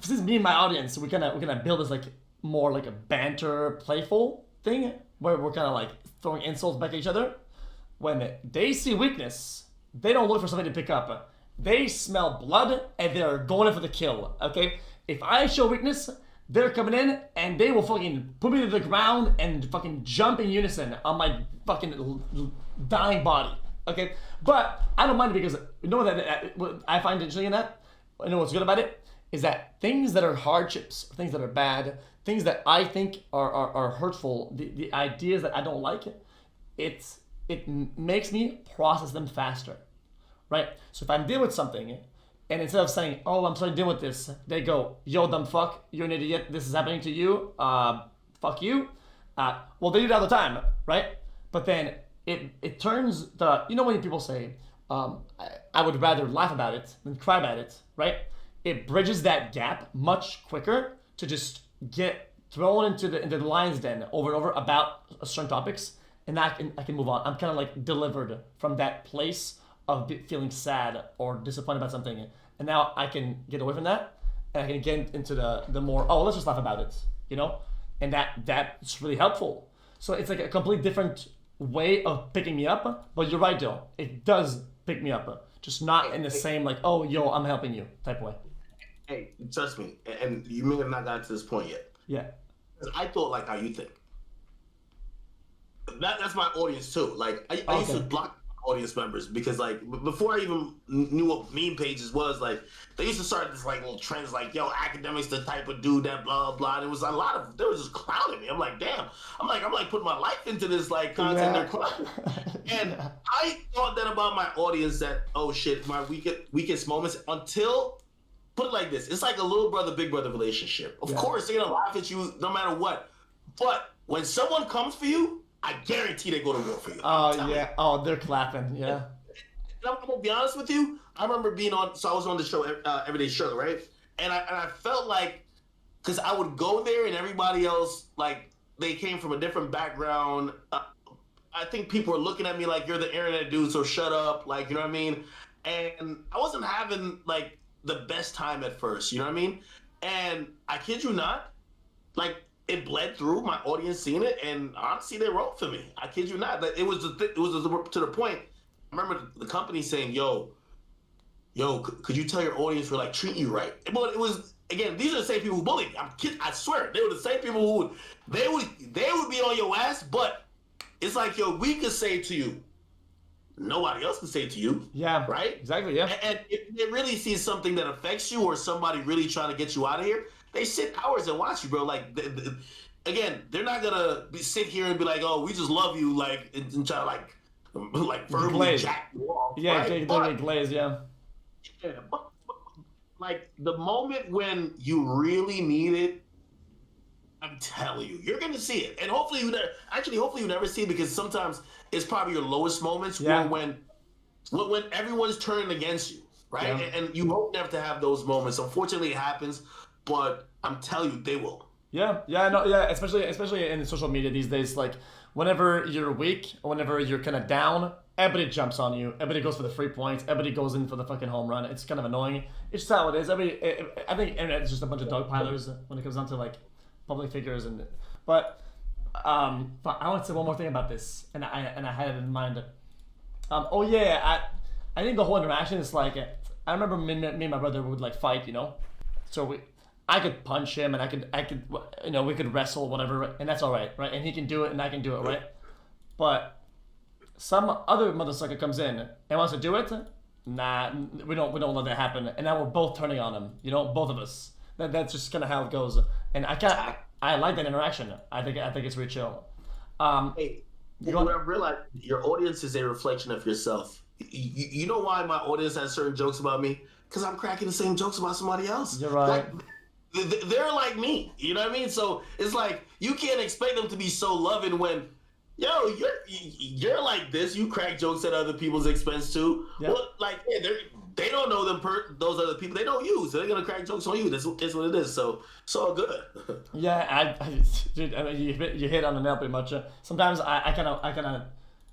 Speaker 2: Since me and my audience, we're gonna build this like more like a banter, playful thing where we're kind of like throwing insults back at each other. When they see weakness, they don't look for something to pick up. They smell blood and they're going in for the kill. Okay, if I show weakness, they're coming in and they will fucking put me to the ground and fucking jump in unison on my fucking dying body. Okay, but I don't mind it, because you know what I find interesting in that. I know what's good about it is that things that are hardships, things that are bad, things that I think are hurtful, the ideas that I don't like, it makes me process them faster, right? So if I'm dealing with something, and instead of saying, oh, I'm sorry to deal with this, they go, yo, dumb fuck, you're an idiot, this is happening to you, fuck you. Well, they do it all the time, right? But then it turns you know when people say, I would rather laugh about it than cry about it, right? It bridges that gap much quicker to just get thrown into the lion's den over and over about certain topics, and I can move on. I'm kind of like delivered from that place of feeling sad or disappointed about something, and now I can get away from that, and I can get into the more, oh, let's just laugh about it, you know, and that's really helpful. So it's like a completely different way of picking me up. But you're right, Joe. It does pick me up, just not in the same like, oh, yo, I'm helping you type of way.
Speaker 1: Hey, trust me, and you may have not gotten to this point yet.
Speaker 2: Yeah.
Speaker 1: Because I thought like how you think. That's my audience too. Like I used to block audience members because like before I even knew what meme pages was, like they used to start this like little trends like, yo, academics the type of dude that blah blah. And it was a lot of, they were just clowning me. I'm like, damn. I'm like putting my life into this like content they're clowning. And I thought that about my audience, that oh shit, my weakest moments, until, put it like this, it's like a little brother big brother relationship. Of course they're gonna laugh at you no matter what. But when someone comes for you, I guarantee they go to war for you.
Speaker 2: Oh yeah. Oh, they're clapping. Yeah.
Speaker 1: And I'm gonna be honest with you. I remember being on. So I was on the show, Everyday Struggle, right? And I felt like, because I would go there and everybody else like they came from a different background. I think people are looking at me like you're the internet dude, so shut up. Like, you know what I mean? And I wasn't having like the best time at first, you know what I mean? And I kid you not, like it bled through my audience seeing it, and honestly, they wrote for me. I kid you not. It was to the point. I remember the company saying, "Yo, could you tell your audience we're like treating you right?" But it was again, these are the same people who bullied me. I swear, they were the same people who they would be on your ass, but it's like, yo, we could say to you, nobody else can say it to you.
Speaker 2: Yeah.
Speaker 1: Right?
Speaker 2: Exactly, yeah.
Speaker 1: And if they really see something that affects you or somebody really trying to get you out of here, they sit hours and watch you, bro. Like, again, they're not going to sit here and be like, oh, we just love you, like, and try to, like verbally jack you off.
Speaker 2: Yeah,
Speaker 1: right?
Speaker 2: glaze, yeah.
Speaker 1: Yeah, but, like, the moment when you really need it, I'm telling you, you're gonna see it, and hopefully you never see it, because sometimes it's probably your lowest moments, when everyone's turning against you, right?
Speaker 2: Yeah.
Speaker 1: And you hope never to have those moments. Unfortunately, it happens, but I'm telling you, they will.
Speaker 2: Yeah, especially in social media these days. Like, whenever you're weak or whenever you're kind of down, everybody jumps on you. Everybody goes for the 3 points. Everybody goes in for the fucking home run. It's kind of annoying. It's just how it is. I think internet is just a bunch of dogpilers when it comes down to like public figures but I want to say one more thing about this, and I had it in mind. I think the whole interaction is like, I remember me and my brother would like fight, so I could punch him, and I could we could wrestle, whatever, and that's all right, and he can do it and I can do it, right? But some other motherfucker comes in and wants to do it. Nah, we don't let that happen, and now we're both turning on him, both of us. That's just kind of how it goes, and I like that interaction. I think it's really chill.
Speaker 1: Hey, I realize your audience is a reflection of yourself. You know why my audience has certain jokes about me? Because I'm cracking the same jokes about somebody else.
Speaker 2: You're right.
Speaker 1: They're like me. You know what I mean? So it's like you can't expect them to be so loving when, yo, you're like this. You crack jokes at other people's expense too. Yep. Well, like they don't know those other people. They know you, so they're gonna crack jokes on you. That's what it is. So it's all good.
Speaker 2: Yeah, dude, I mean, you hit on the nail pretty much. Sometimes I kind of,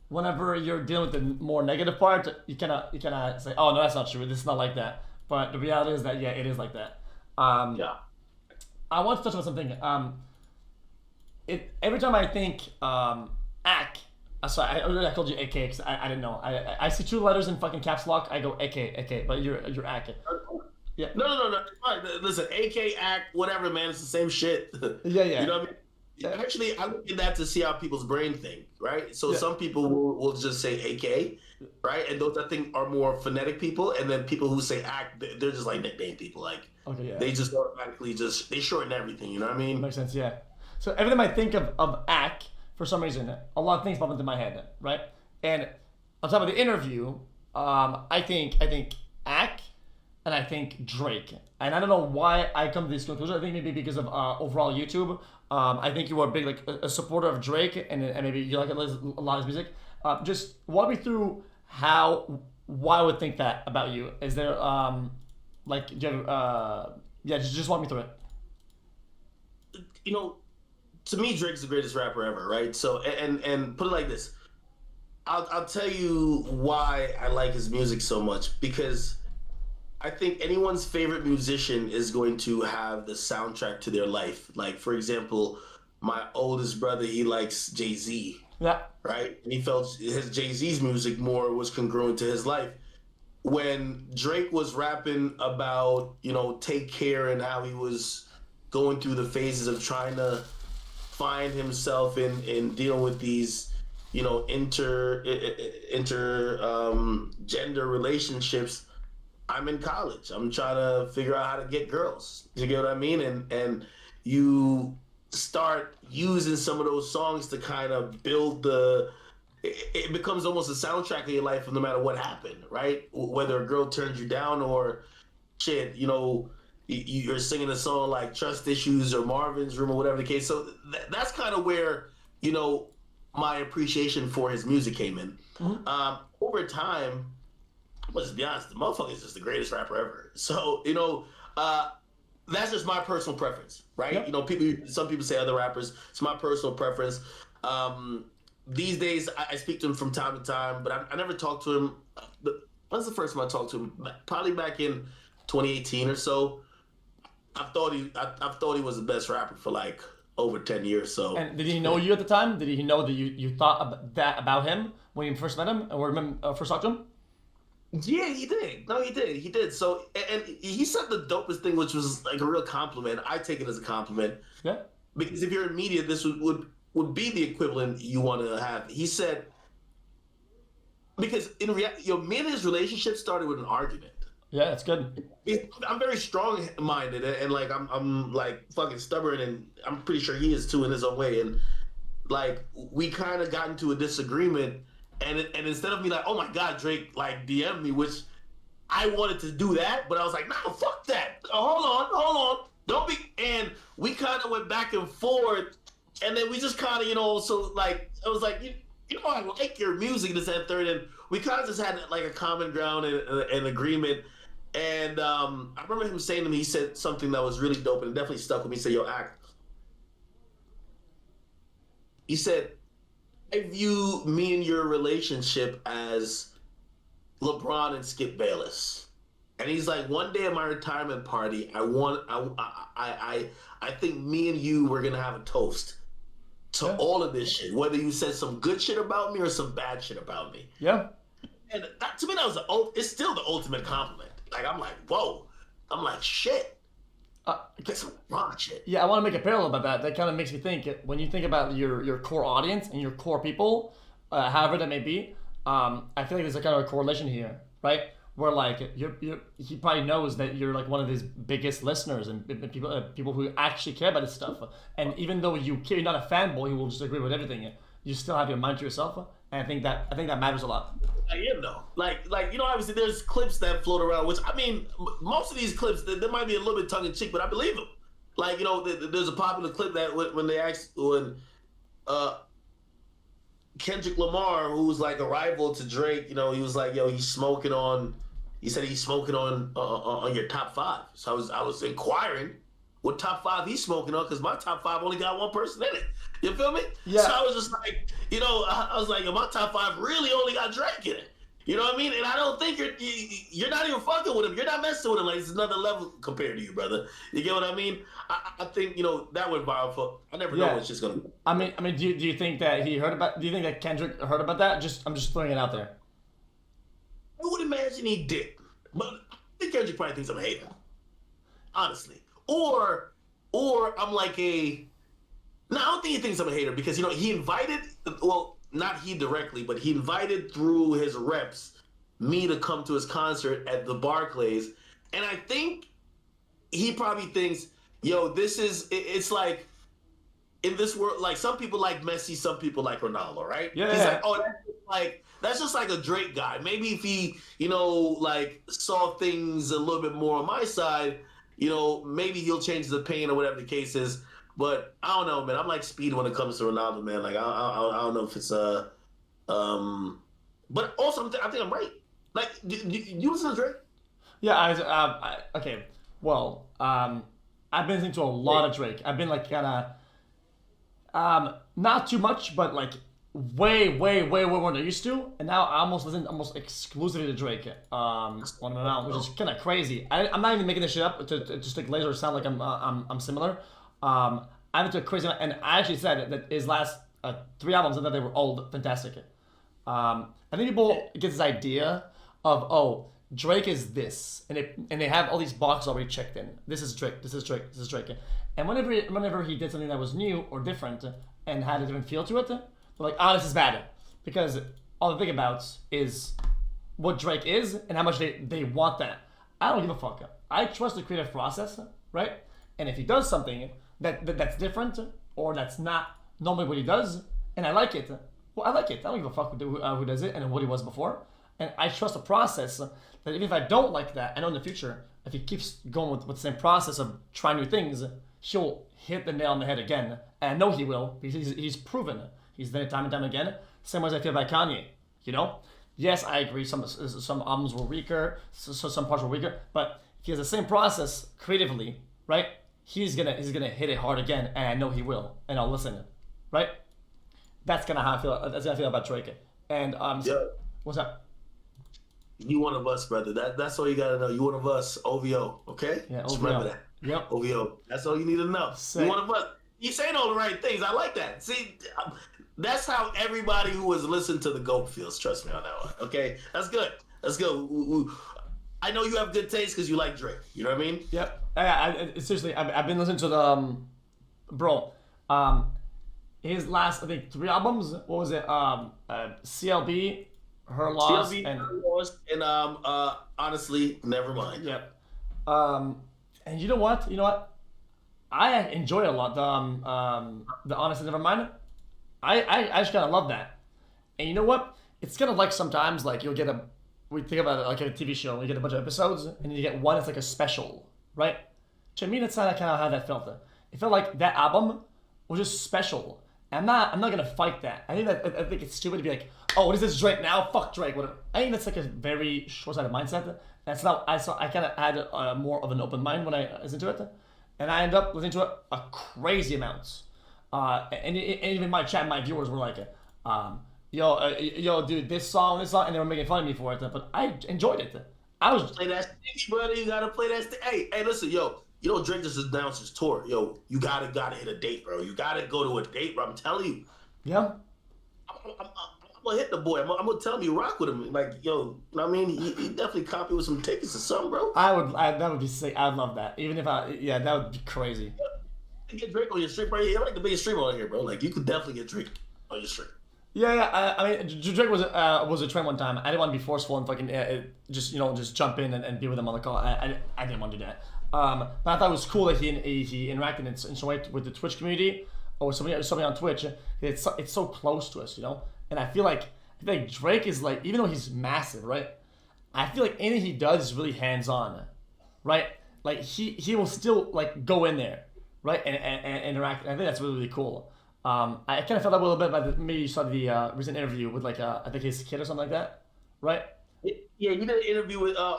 Speaker 2: whenever you're dealing with the more negative part, you kind of say, oh no, that's not true. This is not like that. But the reality is that it is like that.
Speaker 1: Yeah.
Speaker 2: I want to touch on something. Every time I think AK. Sorry, I called you AK because I didn't know. I see 2 letters in fucking caps lock. I go AK, but you're AK. Yeah.
Speaker 1: No. Listen, AK, AK, whatever, man. It's the same shit.
Speaker 2: Yeah.
Speaker 1: You know what I mean? Yeah. Actually, I look at that to see how people's brain think, right? So some people will just say AK, right? And those, I think, are more phonetic people. And then people who say AK, they're just like nickname people. Like, they just automatically they shorten everything. You know what I mean?
Speaker 2: Makes sense, yeah. So every time I think of AK, for some reason, a lot of things pop into my head, right? And on top of the interview, I think AK, and I think Drake. And I don't know why I come to this conclusion. I think maybe because of overall YouTube. I think you are big, like a supporter of Drake, and maybe you like a lot of his music. Just walk me through why I would think that about you. Is there do you have, just walk me through it.
Speaker 1: To me, Drake's the greatest rapper ever, right? So, and put it like this, I'll tell you why I like his music so much, because I think anyone's favorite musician is going to have the soundtrack to their life. Like, for example, my oldest brother, he likes Jay-Z.
Speaker 2: Yeah.
Speaker 1: Right? And he felt his Jay-Z's music more was congruent to his life. When Drake was rapping about, Take Care and how he was going through the phases of trying to find himself in dealing with these, inter gender relationships, I'm in college. I'm trying to figure out how to get girls. You get what I mean? And you start using some of those songs to kind of build it becomes almost a soundtrack of your life no matter what happened, right? Whether a girl turns you down or shit, you're singing a song like Trust Issues or Marvin's Room or whatever the case. So that's kind of where, my appreciation for his music came in. Mm-hmm. Over time, let's be honest, the motherfucker is just the greatest rapper ever. So, that's just my personal preference, right?
Speaker 2: Yep.
Speaker 1: You know, some people say other rappers. It's my personal preference. These days, I speak to him from time to time, but I never talked to him. When's the first time I talked to him? Probably back in 2018 or so. I thought he was the best rapper for like over 10 years. So.
Speaker 2: And did he know you at the time? Did he know that you thought about him when you first met him or first talked to him?
Speaker 1: Yeah, he did. No, he did. He did. So, and he said the dopest thing, which was like a real compliment. I take it as a compliment.
Speaker 2: Yeah.
Speaker 1: Because if you're in media, this would be the equivalent you want to have. He said, because in reality, me and his relationship started with an argument.
Speaker 2: Yeah, that's good.
Speaker 1: I'm very strong-minded, and like I'm like fucking stubborn, and I'm pretty sure he is too in his own way. And like we kind of got into a disagreement. And instead of me like, oh my God, Drake like DM me, which I wanted to do that, but I was like, nah, fuck that. Hold on, don't be. And we kind of went back and forth, and then we just kind of, so like I was like, I like your music, this and third, and we kind of just had like a common ground and an agreement. And I remember him saying to me, he said something that was really dope and it definitely stuck with me. He said, yo, act. He said, I view me and your relationship as LeBron and Skip Bayless. And he's like, one day at my retirement party, I think me and you were gonna have a toast to all of this shit. Whether you said some good shit about me or some bad shit about me.
Speaker 2: Yeah.
Speaker 1: And that, to me, that was it's still the ultimate compliment. Like I'm like, whoa. I'm like, shit. Get some wrong shit.
Speaker 2: Yeah, I want to make a parallel about that. That kind of makes me think, when you think about your core audience and your core people, however that may be, I feel like there's a kind of a correlation here, right? Where like he probably knows that you're like one of his biggest listeners and people who actually care about this stuff. And even though you're not a fanboy who will just agree with everything, you still have your mind to yourself. And I think that matters a lot.
Speaker 1: I am though. Like obviously there's clips that float around, which I mean, most of these clips there might be a little bit tongue in cheek, but I believe them. Like there's a popular clip that when Kendrick Lamar, who's like a rival to Drake, he was like, yo, he's smoking on. He said he's smoking on your top 5. So I was inquiring what top 5 he's smoking on, because my top 5 only got one person in it. You feel me?
Speaker 2: Yeah.
Speaker 1: So I was just like, I was like, yo, my top 5 really only got Drake in it. You know what I mean? And I don't think you're not even fucking with him. You're not messing with him. Like, it's another level compared to you, brother. You get what I mean? I think that went viral for. I never know what's just gonna.
Speaker 2: I mean, do you think that he heard about? Do you think that Kendrick heard about that? I'm just throwing it out there.
Speaker 1: I would imagine he did, but I think Kendrick probably thinks I'm a hater, honestly. Or I'm like no, I don't think he thinks I'm a hater, because he invited. Well, not he directly, but he invited through his reps me to come to his concert at the Barclays, and I think he probably thinks, yo, it's like in this world, like some people like Messi, some people like Ronaldo, right?
Speaker 2: Yeah.
Speaker 1: He's like, oh, that's just like a Drake guy. Maybe if he, like saw things a little bit more on my side, maybe he'll change his opinion or whatever the case is. But I don't know, man. I'm like Speed when it comes to Ronaldo, man. Like I don't know if it's but also I think I'm right. Like, do you listen to Drake?
Speaker 2: Yeah, okay. Well, I've been listening to a lot of Drake. I've been like kind of, not too much, but like way more than I used to. And now I almost listen exclusively to Drake. On and on, which is kind of crazy. I'm not even making this shit up to just like later sound like I'm similar. I'm into a crazy, and I actually said that his last 3 albums, and that they were all fantastic. I think people get this idea of, oh, Drake is this, and they have all these boxes already checked in. This is Drake. This is Drake. This is Drake. And whenever he did something that was new or different and had a different feel to it, they're like, oh, this is bad, because all they think about is what Drake is and how much they want that. I don't give a fuck. I trust the creative process, right? And if he does something that's different, or that's not normally what he does, and I like it, well, I like it. I don't give a fuck who does it and what he was before. And I trust the process, that even if I don't like that, I know in the future, if he keeps going with the same process of trying new things, he'll hit the nail on the head again. And I know he will, because he's proven it. He's done it time and time again. Same as I feel about Kanye, Yes, I agree, some albums were weaker, so some parts were weaker, but if he has the same process creatively, right? He's gonna hit it hard again, and I know he will, and I'll listen, right? That's kind of how I feel. That's how I feel about Drake. And what's up?
Speaker 1: You one of us, brother. That's all you gotta know. You one of us. OVO. Okay.
Speaker 2: Yeah,
Speaker 1: Just
Speaker 2: OVO.
Speaker 1: remember that.
Speaker 2: Yep.
Speaker 1: OVO. That's all you need to know. You one of us. You saying all the right things. I like that. See, that's how everybody who has listened to the GOAT feels. Trust me on that one. Okay. That's good. That's good. I know you have good taste because you like Drake. You know what I mean?
Speaker 2: Yep. Seriously, I've been listening to the bro. His last, I think, 3 albums. What was it? CLB, Her Loss,
Speaker 1: CLB,
Speaker 2: and
Speaker 1: Her Loss, and honestly, never mind.
Speaker 2: Yep. And you know what? I enjoy a lot the Honestly Nevermind. I just kind of love that. And you know what? It's kind of like sometimes like we think about it like a TV show. We get a bunch of episodes, and you get one. It's like a special, right? To me, that's kind of how that felt. It felt like that album was just special. I'm not gonna fight that. I think it's stupid to be like, oh, what is this Drake now? Fuck Drake. Whatever. I think that's like a very short-sighted mindset. That's not. I kind of had more of an open mind when I listened to it, and I ended up listening to it a crazy amounts. And even my chat, my viewers were like, yo, dude, this song, and they were making fun of me for it. But I enjoyed it. I was
Speaker 1: play that sticky, brother. You gotta play that. Hey, listen, yo. You know, Drake just announced his tour. Yo, you gotta hit a date, bro. You gotta go to a date, bro. I'm telling you.
Speaker 2: Yeah.
Speaker 1: I'm gonna hit the boy. I'm gonna tell him you rock with him. Like, yo, you know what I mean? He definitely copy with some tickets or something, bro.
Speaker 2: That would be sick. I'd love that. Even if that would be crazy.
Speaker 1: You get Drake on your stream, bro. You're like the biggest streamer on here, bro. Like, you could definitely get Drake on your stream.
Speaker 2: Yeah. I mean, Drake was a trend one time. I didn't want to be forceful and fucking just jump in and be with him on the call. I didn't want to do that. But I thought it was cool that he interacted in some way with the Twitch community or somebody on Twitch. It's so close to us, And I feel like Drake is like, even though he's massive, right? I feel like anything he does is really hands on, right? Like he will still like go in there, right, and interact. And I think that's really, really cool. I kind of felt that a little bit by maybe you saw the recent interview with like I think his kid or something like that, right?
Speaker 1: Yeah, you did an interview with. That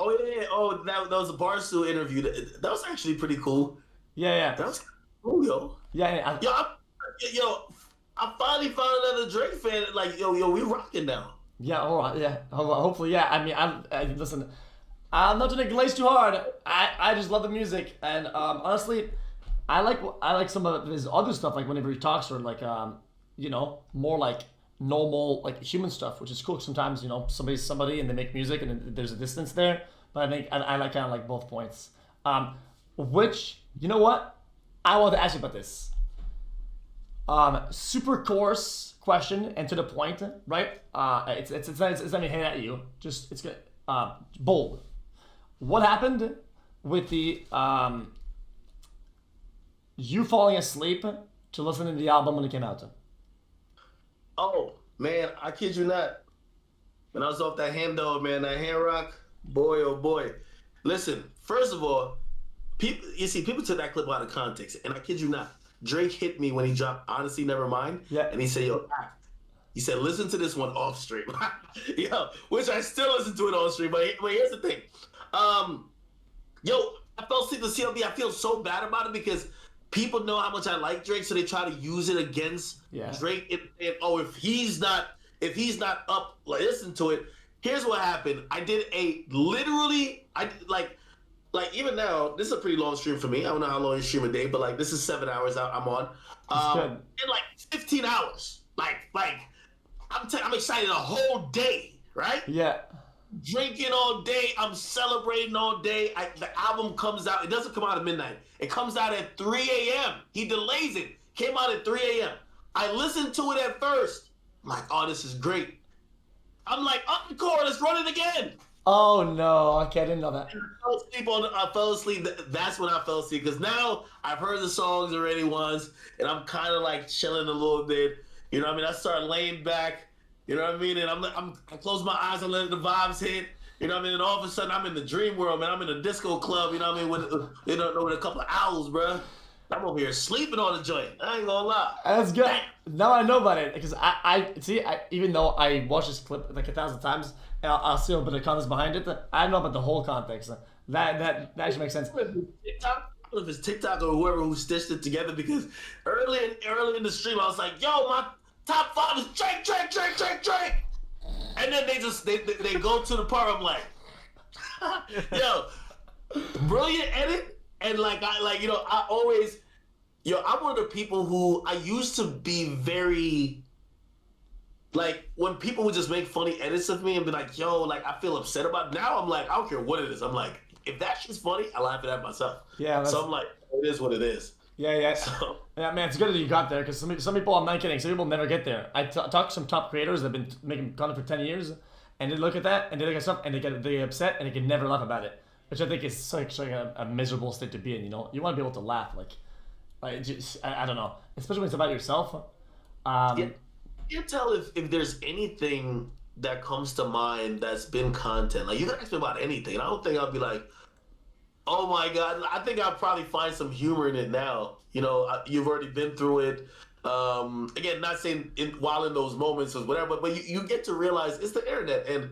Speaker 1: was a Barstool interview. That was actually pretty cool.
Speaker 2: Yeah.
Speaker 1: That was cool, yo.
Speaker 2: Yeah.
Speaker 1: I finally found another Drake fan. Like, yo, we rocking now.
Speaker 2: Yeah. All right. Yeah. Hopefully, yeah. I mean, I listen. I'm not trying to glaze too hard. I just love the music, and honestly, I like some of his other stuff. Like whenever he talks, or like more like normal like human stuff, which is cool. Sometimes somebody's somebody and they make music and there's a distance there, but I think I like kind of like both points. Which you know what I want to ask you about this super coarse question and to the point, right? It's not even hit at you, just it's good. Bold. What happened with the you falling asleep to listen to the album when it came out?
Speaker 1: Oh, man, I kid you not. When I was off that hand rock, boy, oh boy. Listen, first of all, people took that clip out of context, and I kid you not. Drake hit me when he dropped Honestly Nevermind, and he said, yo, he said, listen to this one off stream. Which I still listen to it on stream, but here's the thing. I fell asleep to CLB. I feel so bad about it because people know how much I like Drake, so they try to use it against Drake. And if he's not up, listen to it. Here's what happened. I did even now. This is a pretty long stream for me. I don't know how long you stream a day, but like this is 7 hours I'm on. In like 15 hours. I'm excited a whole day, right?
Speaker 2: Yeah.
Speaker 1: Drinking all day, I'm celebrating all day. The album comes out. It doesn't come out at midnight. It comes out at 3 a.m. He delays it. Came out at 3 a.m. I listened to it at first. I'm like, oh, this is great. I'm like, encore, let's run it again.
Speaker 2: Oh no, okay, I didn't know that.
Speaker 1: And I fell asleep. That's when I fell asleep because now I've heard the songs already once, and I'm kind of like chilling a little bit. You know what I mean? I start laying back. You know what I mean? And I close my eyes and let the vibes hit. You know what I mean? And all of a sudden, I'm in the dream world, man. I'm in a disco club. You know what I mean? With a couple of owls, bro. I'm over here sleeping on the joint. I ain't gonna lie.
Speaker 2: That's good. Now I know about it because I even though I watched this clip like 1,000 times, and I'll see a bit of context behind it. I know about the whole context. That actually makes sense.
Speaker 1: TikTok, know if it's TikTok or whoever who stitched it together, because early in the stream I was like, yo, my top 5 is Drake. And then they go to the part I'm like, yo, brilliant edit. And I always, I'm one of the people who I used to be very, like, when people would just make funny edits of me and be like, yo, like, I feel upset about it. Now I'm like, I don't care what it is. I'm like, if that shit's funny, I laugh at myself.
Speaker 2: Yeah.
Speaker 1: So I'm like, it is what it is.
Speaker 2: Yeah.
Speaker 1: So,
Speaker 2: yeah, man, it's good that you got there, because some people, I'm not kidding, some people never get there. I talk to some top creators that have been making content for 10 years, and they look at that, and they look at stuff, and they get upset, and they can never laugh about it. Which I think is such like a miserable state to be in, you know? You want to be able to laugh, like just, I don't know. Especially when it's about yourself.
Speaker 1: yeah. You can tell if there's anything that comes to mind that's been content. Like, you can ask me about anything, and I don't think I'll be like, oh my God. I think I'll probably find some humor in it now. You know, you've already been through it. Again, not saying while in those moments or whatever, but you get to realize it's the internet. And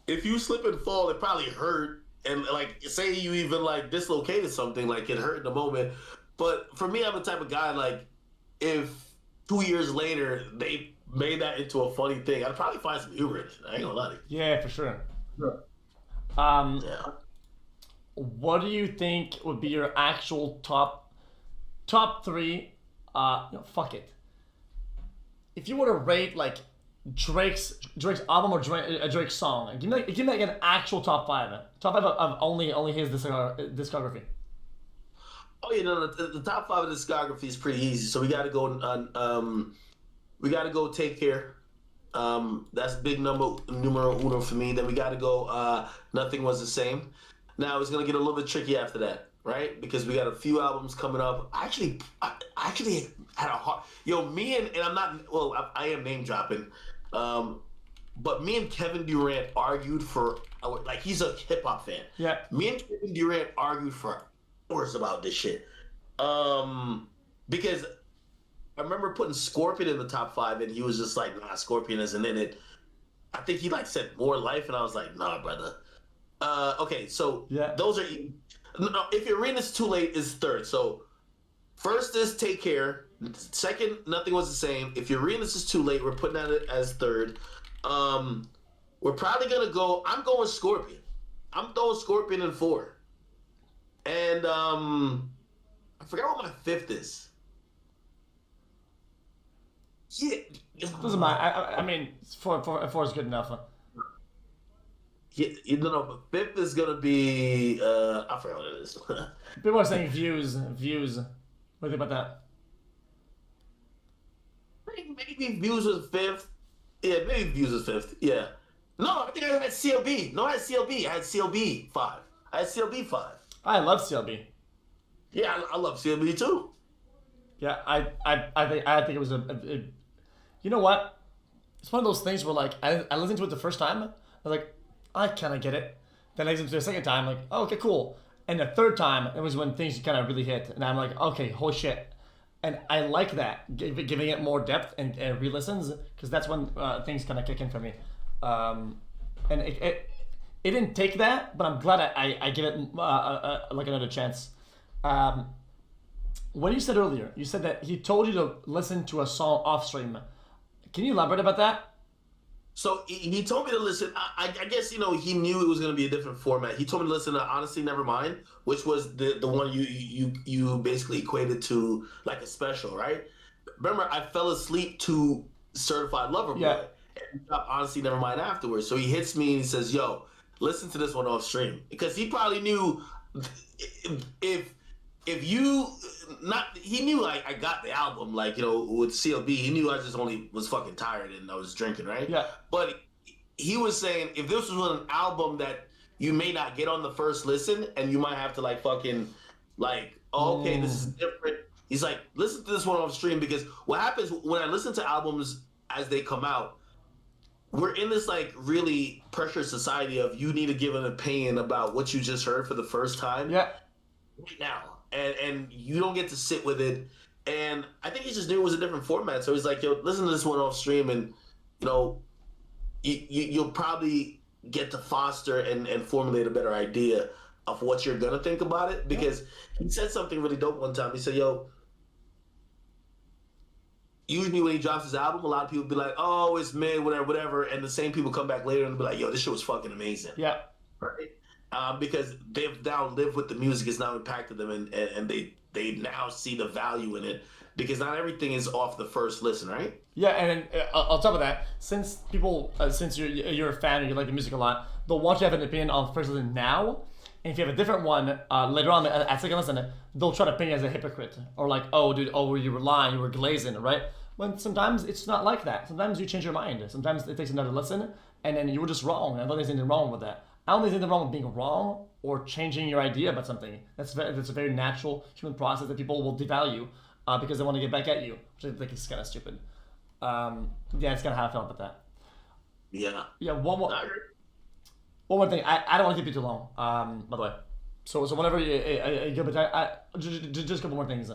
Speaker 1: if you slip and fall, it probably hurt. And like, say you even like dislocated something, like it hurt in the moment. But for me, I'm the type of guy, like, if 2 years later they made that into a funny thing, I'd probably find some humor in it. I ain't gonna lie to you.
Speaker 2: Yeah, for sure.
Speaker 1: Yeah.
Speaker 2: What do you think would be your actual top 3? Fuck it. If you were to rate like Drake's album or Drake's song, give me like an actual top 5. Top 5 of only his discography.
Speaker 1: Oh yeah, no, the top 5 of the discography is pretty easy. So we got to go on. We got to go Take Care. That's big numero uno for me. Then we got to go Nothing Was the Same. Now it's gonna get a little bit tricky after that, right? Because we got a few albums coming up. I actually had a hard. Me and I'm not. Well, I am name dropping. But me and Kevin Durant argued for, like, he's a hip hop fan.
Speaker 2: Yeah.
Speaker 1: Me and Kevin Durant argued for hours about this shit. Because I remember putting Scorpion in the top 5, and he was just like, nah, Scorpion isn't in it. I think he like said More Life, and I was like, nah, brother. Okay, so
Speaker 2: yeah.
Speaker 1: Those are. No, If Your Arena's Too Late is third. So first is Take Care. Second, Nothing Was the Same. If Your Arena's is Too Late, we're putting that as third. We're probably gonna go. I'm going Scorpion. I'm throwing Scorpion in 4. And I forgot what my 5th is. Yeah,
Speaker 2: doesn't matter. I mean, 4 is good enough.
Speaker 1: Yeah, but 5th is gonna be I forgot what it is.
Speaker 2: People are saying views. What do you think about that?
Speaker 1: Maybe Views was 5th. Yeah, maybe Views was 5th. Yeah. No, I think I had CLB. No, I had CLB. I had CLB 5. I had CLB 5.
Speaker 2: I love CLB.
Speaker 1: Yeah, I love CLB too.
Speaker 2: Yeah, I think it was you know what? It's one of those things where, like, I listened to it the first time. I was like, I kind of get it. Then I listened to it the second time, like, oh, okay, cool. And the third time, it was when things kind of really hit. And I'm like, okay, holy shit. And I like that, giving it more depth and re-listens, because that's when things kind of kick in for me. And it didn't take that, but I'm glad I give it like another chance. What you said earlier, you said that he told you to listen to a song off stream. Can you elaborate about that?
Speaker 1: So he told me to listen. I guess, he knew it was going to be a different format. He told me to listen to Honestly Nevermind, which was the one you basically equated to like a special, right? Remember, I fell asleep to Certified Lover Boy.
Speaker 2: Yeah.
Speaker 1: And he dropped Honestly Nevermind afterwards. So he hits me and he says, yo, listen to this one off stream. Because he probably knew if you he knew I got the album, like, with CLB. He knew I just only was fucking tired and I was drinking, right?
Speaker 2: Yeah.
Speaker 1: But he was saying, if this was an album that you may not get on the first listen and you might have to like fucking like, oh, okay, this is different. He's like, listen to this one off stream, because what happens when I listen to albums as they come out, we're in this like really pressured society of you need to give an opinion about what you just heard for the first time.
Speaker 2: Yeah.
Speaker 1: Right now. And you don't get to sit with it. And I think he just knew it was a different format. So he's like, yo, listen to this one off stream, and you'll probably get to foster and formulate a better idea. of what you're gonna think about it, because he said something really dope one time. He said, "Yo, usually when he drops his album, a lot of people be like, oh, it's mid, whatever, whatever,' and the same people come back later and be like, yo, this shit was fucking amazing."
Speaker 2: Yeah.
Speaker 1: Right? Because they've now lived with the music, it's now impacted them, and they now see the value in it, because not everything is off the first listen, right?
Speaker 2: Yeah, and on top of that, since people, since you're a fan and you like the music a lot, they'll want you to have an opinion on first listen now. And if you have a different one later on at second listen, they'll try to paint you as a hypocrite, or like, oh, dude, oh, you were lying, you were glazing, right? When sometimes it's not like that. Sometimes you change your mind. Sometimes it takes another listen, and then you were just wrong. I don't think there's anything wrong with that. I don't think there's anything wrong with being wrong or changing your idea about something. That's a very natural human process that people will devalue because they want to get back at you, which I think is kind of stupid. Yeah, it's kind of how I felt about that.
Speaker 1: Yeah.
Speaker 2: Yeah, one more thing. I don't want to keep you too long, by the way. So whenever you go, but just a couple more things.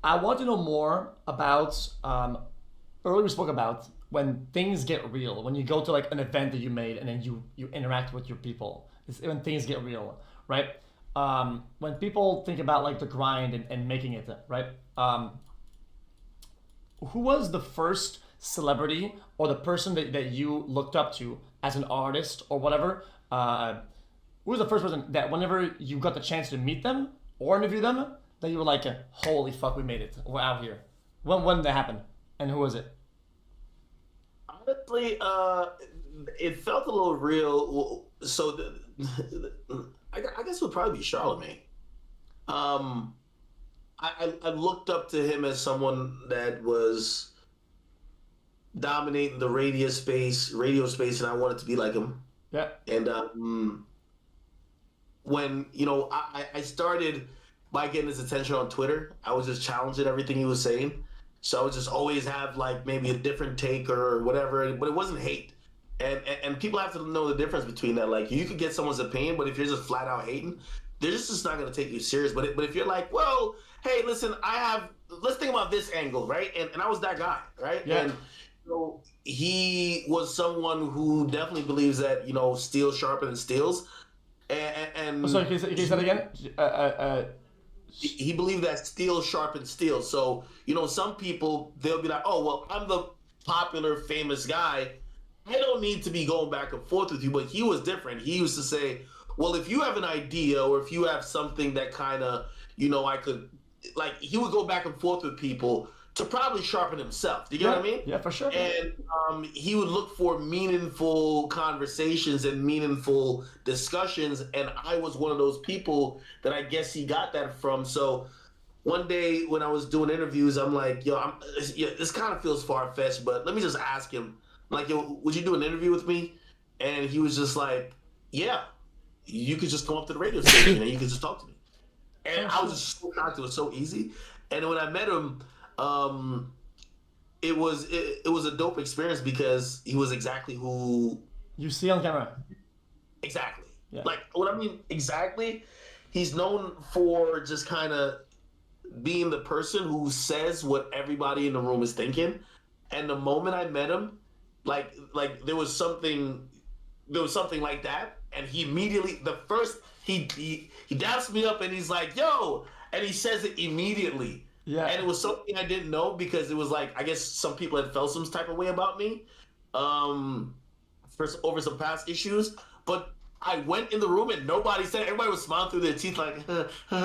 Speaker 2: I want to know more about, earlier we spoke about when things get real, when you go to like an event that you made and then you interact with your people. It's when things get real, right? When people think about like the grind and making it, right? Who was the first celebrity or the person that you looked up to as an artist or whatever? Who was the first person that whenever you got the chance to meet them or interview them, that you were like, holy fuck, we made it. We're out here. When did that happen? And who was it?
Speaker 1: Honestly, it felt a little real. So I guess it would probably be Charlemagne. I looked up to him as someone that was dominating the radio space, and I wanted to be like him.
Speaker 2: Yeah.
Speaker 1: And when I started by getting his attention on Twitter, I was just challenging everything he was saying. So I would just always have like maybe a different take or whatever, but it wasn't hate. And people have to know the difference between that. Like, you could get someone's opinion, but if you're just flat out hating, they're just not going to take you serious. But if you're like, well, hey, listen, let's think about this angle, right? And I was that guy, right?
Speaker 2: Yeah.
Speaker 1: And so he was someone who definitely believes that, steel sharper than steels. And
Speaker 2: sorry, can you say that again?
Speaker 1: He believed that steel sharpens steel. So, some people, they'll be like, oh, well, I'm the popular, famous guy. I don't need to be going back and forth with you. But he was different. He used to say, well, if you have an idea or if you have something that kind of, I could, like, he would go back and forth with people to probably sharpen himself. Do you get what I mean?
Speaker 2: Yeah, for sure.
Speaker 1: And he would look for meaningful conversations and meaningful discussions. And I was one of those people that I guess he got that from. So one day when I was doing interviews, I'm like, this kind of feels far-fetched, but let me just ask him. I'm like, yo, would you do an interview with me? And he was just like, yeah, you could just come up to the radio station and you could just talk to me. And I was just so shocked. It was so easy. And when I met him, it was a dope experience because he was exactly who
Speaker 2: you see on camera.
Speaker 1: Exactly.
Speaker 2: Yeah.
Speaker 1: Like, what I mean exactly, he's known for just kind of being the person who says what everybody in the room is thinking. And the moment I met him, like there was something like that, and he immediately he daps me up and he's like, yo, and he says it immediately.
Speaker 2: Yeah.
Speaker 1: And it was something I didn't know because it was like, I guess some people had felt some type of way about me over some past issues. But I went in the room and nobody said, everybody was smiling through their teeth like,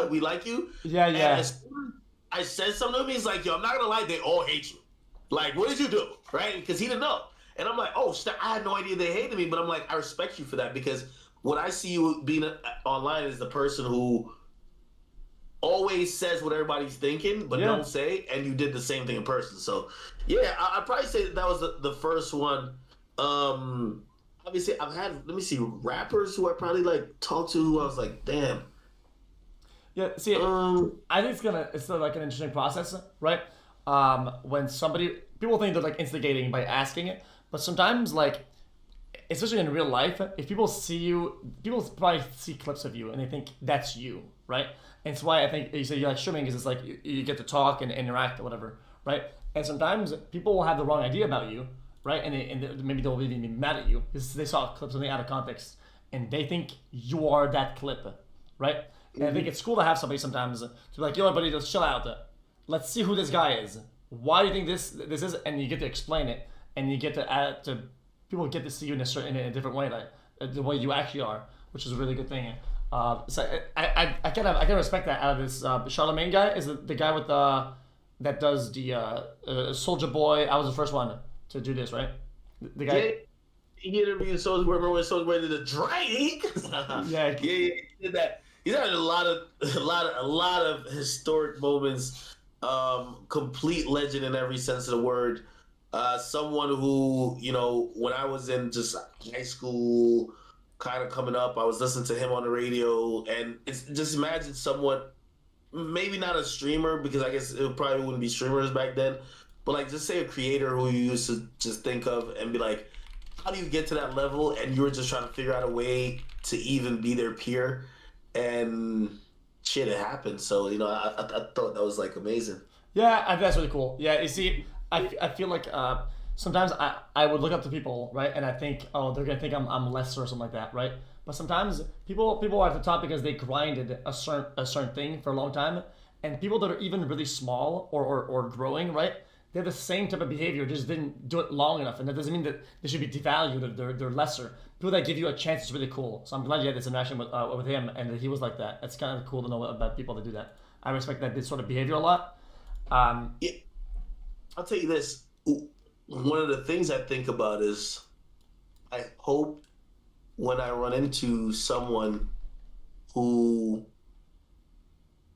Speaker 1: we like you.
Speaker 2: Yeah, yeah.
Speaker 1: And as soon as I said something to him, he's like, yo, I'm not going to lie, they all hate you. Like, what did you do? Right? Because he didn't know. And I'm like, oh, I had no idea they hated me. But I'm like, I respect you for that because what I see you being online is the person who always says what everybody's thinking, but don't say, and you did the same thing in person. So, yeah, I'd probably say that was the first one. Obviously, I've had, let me see, rappers who I probably, like, talked to who I was like, damn.
Speaker 2: Yeah, see, I think it's still, like, an interesting process, right? When people think they're, like, instigating by asking it, but sometimes, like, especially in real life, if people see you, people probably see clips of you, and they think that's you, right? And it's why I think you say you like streaming is it's like you get to talk and interact or whatever, right? And sometimes people will have the wrong idea about you, right? And maybe they'll even be mad at you because they saw clips something out of context. and they think you are that clip, right? And I think it's cool to have somebody sometimes to be like, yo, buddy, just chill out. Let's see who this guy is. Why do you think this is? And you get to explain it, and you get to add to people get to see you in a different way, like the way you actually are, which is a really good thing. So I can respect that out of this. Charlemagne guy is the guy with that does the Soldier Boy. I was the first one to do this, right? The guy.
Speaker 1: Yeah, he interviewed Soldier Boy. Remember when Soldier Boy did the Drake?
Speaker 2: Yeah,
Speaker 1: he did that. He's had a lot of historic moments. Complete legend in every sense of the word. Someone who, when I was in just high school, kind of coming up, I was listening to him on the radio, and it's just imagine someone, maybe not a streamer, because I guess it probably wouldn't be streamers back then, but like just say a creator who you used to just think of and be like, how do you get to that level? And you were just trying to figure out a way to even be their peer, and shit, it happened. So I thought that was like amazing.
Speaker 2: Yeah, that's really cool. Yeah, you see, I feel like sometimes I would look up to people, right, and I think, oh, they're gonna think I'm lesser or something like that, right? But sometimes people are at the top because they grinded a certain thing for a long time, and people that are even really small or growing, right? They have the same type of behavior, just didn't do it long enough, and that doesn't mean that they should be devalued or they're lesser. People that give you a chance is really cool. So I'm glad you had this interaction with him, and that he was like that. It's kind of cool to know about people that do that. I respect that this sort of behavior a lot.
Speaker 1: Yeah, I'll tell you this. One of the things I think about is I hope when I run into someone who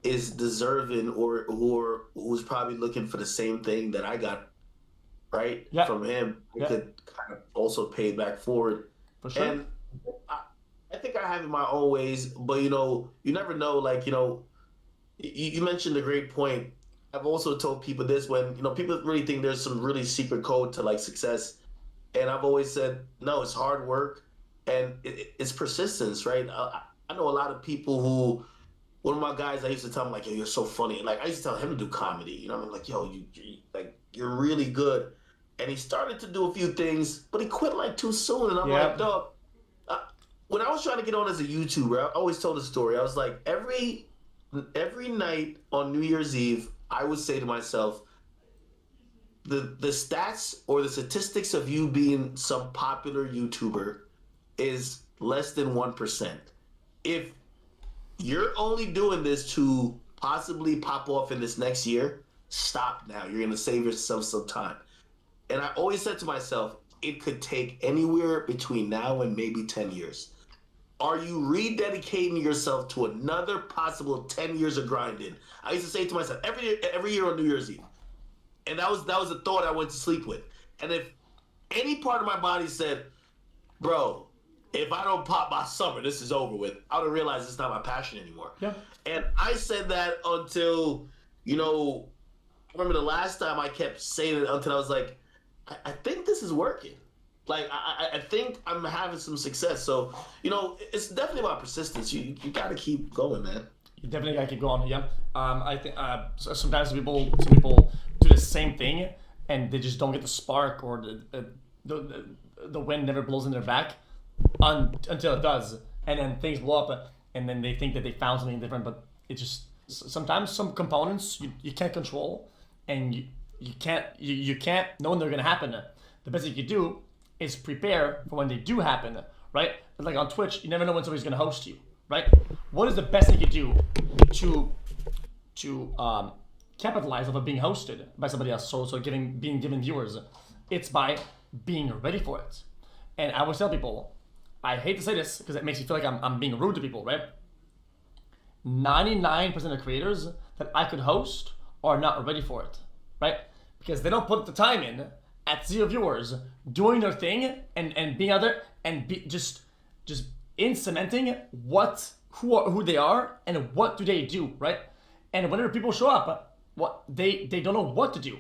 Speaker 1: is deserving or who's probably looking for the same thing that I got, right?
Speaker 2: Yeah.
Speaker 1: From him, I
Speaker 2: Yeah.
Speaker 1: could kind of also pay it back forward.
Speaker 2: For sure.
Speaker 1: And I think I have it my own ways, but you never know. Like, you mentioned a great point. I've also told people this when, people really think there's some really secret code to like success. And I've always said, no, it's hard work and it's persistence, right? I know a lot of people who, one of my guys, I used to tell him like, yo, you're so funny. Like, I used to tell him to do comedy, I'm like, yo, you're really good. And he started to do a few things, but he quit like too soon. And I'm like, dog, when I was trying to get on as a YouTuber, I always told a story. I was like, every night on New Year's Eve, I would say to myself, the stats or the statistics of you being some popular YouTuber is less than 1%. If you're only doing this to possibly pop off in this next year, stop now. You're going to save yourself some time. And I always said to myself, it could take anywhere between now and maybe 10 years. Are you rededicating yourself to another possible 10 years of grinding? I used to say to myself every year on New Year's Eve. And that was a thought I went to sleep with. And if any part of my body said, bro, if I don't pop by summer, this is over with, I would have realized it's not my passion anymore.
Speaker 2: Yeah.
Speaker 1: And I said that until, I remember the last time I kept saying it until I was like, I think this is working. Like, I think I'm having some success. So, it's definitely about persistence. You got to keep going, man.
Speaker 2: You definitely gotta keep going. Yeah. I think sometimes some people do the same thing and they just don't get the spark, or the wind never blows in their back until it does, and then things blow up, and then they think that they found something different. But it just, sometimes some components you can't control, and you can't know when they're gonna happen. The best thing you can do is prepare for when they do happen, right? Like on Twitch, you never know when somebody's gonna host you, right? What is the best thing you can do to capitalize off of being hosted by somebody else? So being given viewers, it's by being ready for it. And I always tell people, I hate to say this because it makes me feel like I'm being rude to people, right? 99% of creators that I could host are not ready for it, right? Because they don't put the time in at 0 viewers, doing their thing and being out there and just in cementing who they are and what do they do, right? And whenever people show up, they don't know what to do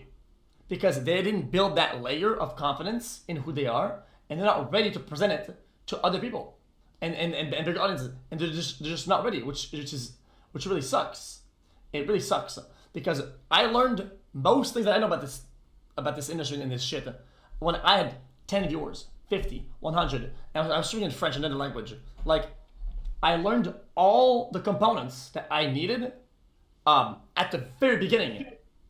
Speaker 2: because they didn't build that layer of confidence in who they are, and they're not ready to present it to other people and bigger audiences, and they're just not ready, which really sucks. It really sucks because I learned most things that I know about this industry and this shit when I had 10 viewers, 50, 100, and I was speaking in French, another language. Like, I learned all the components that I needed at the very beginning,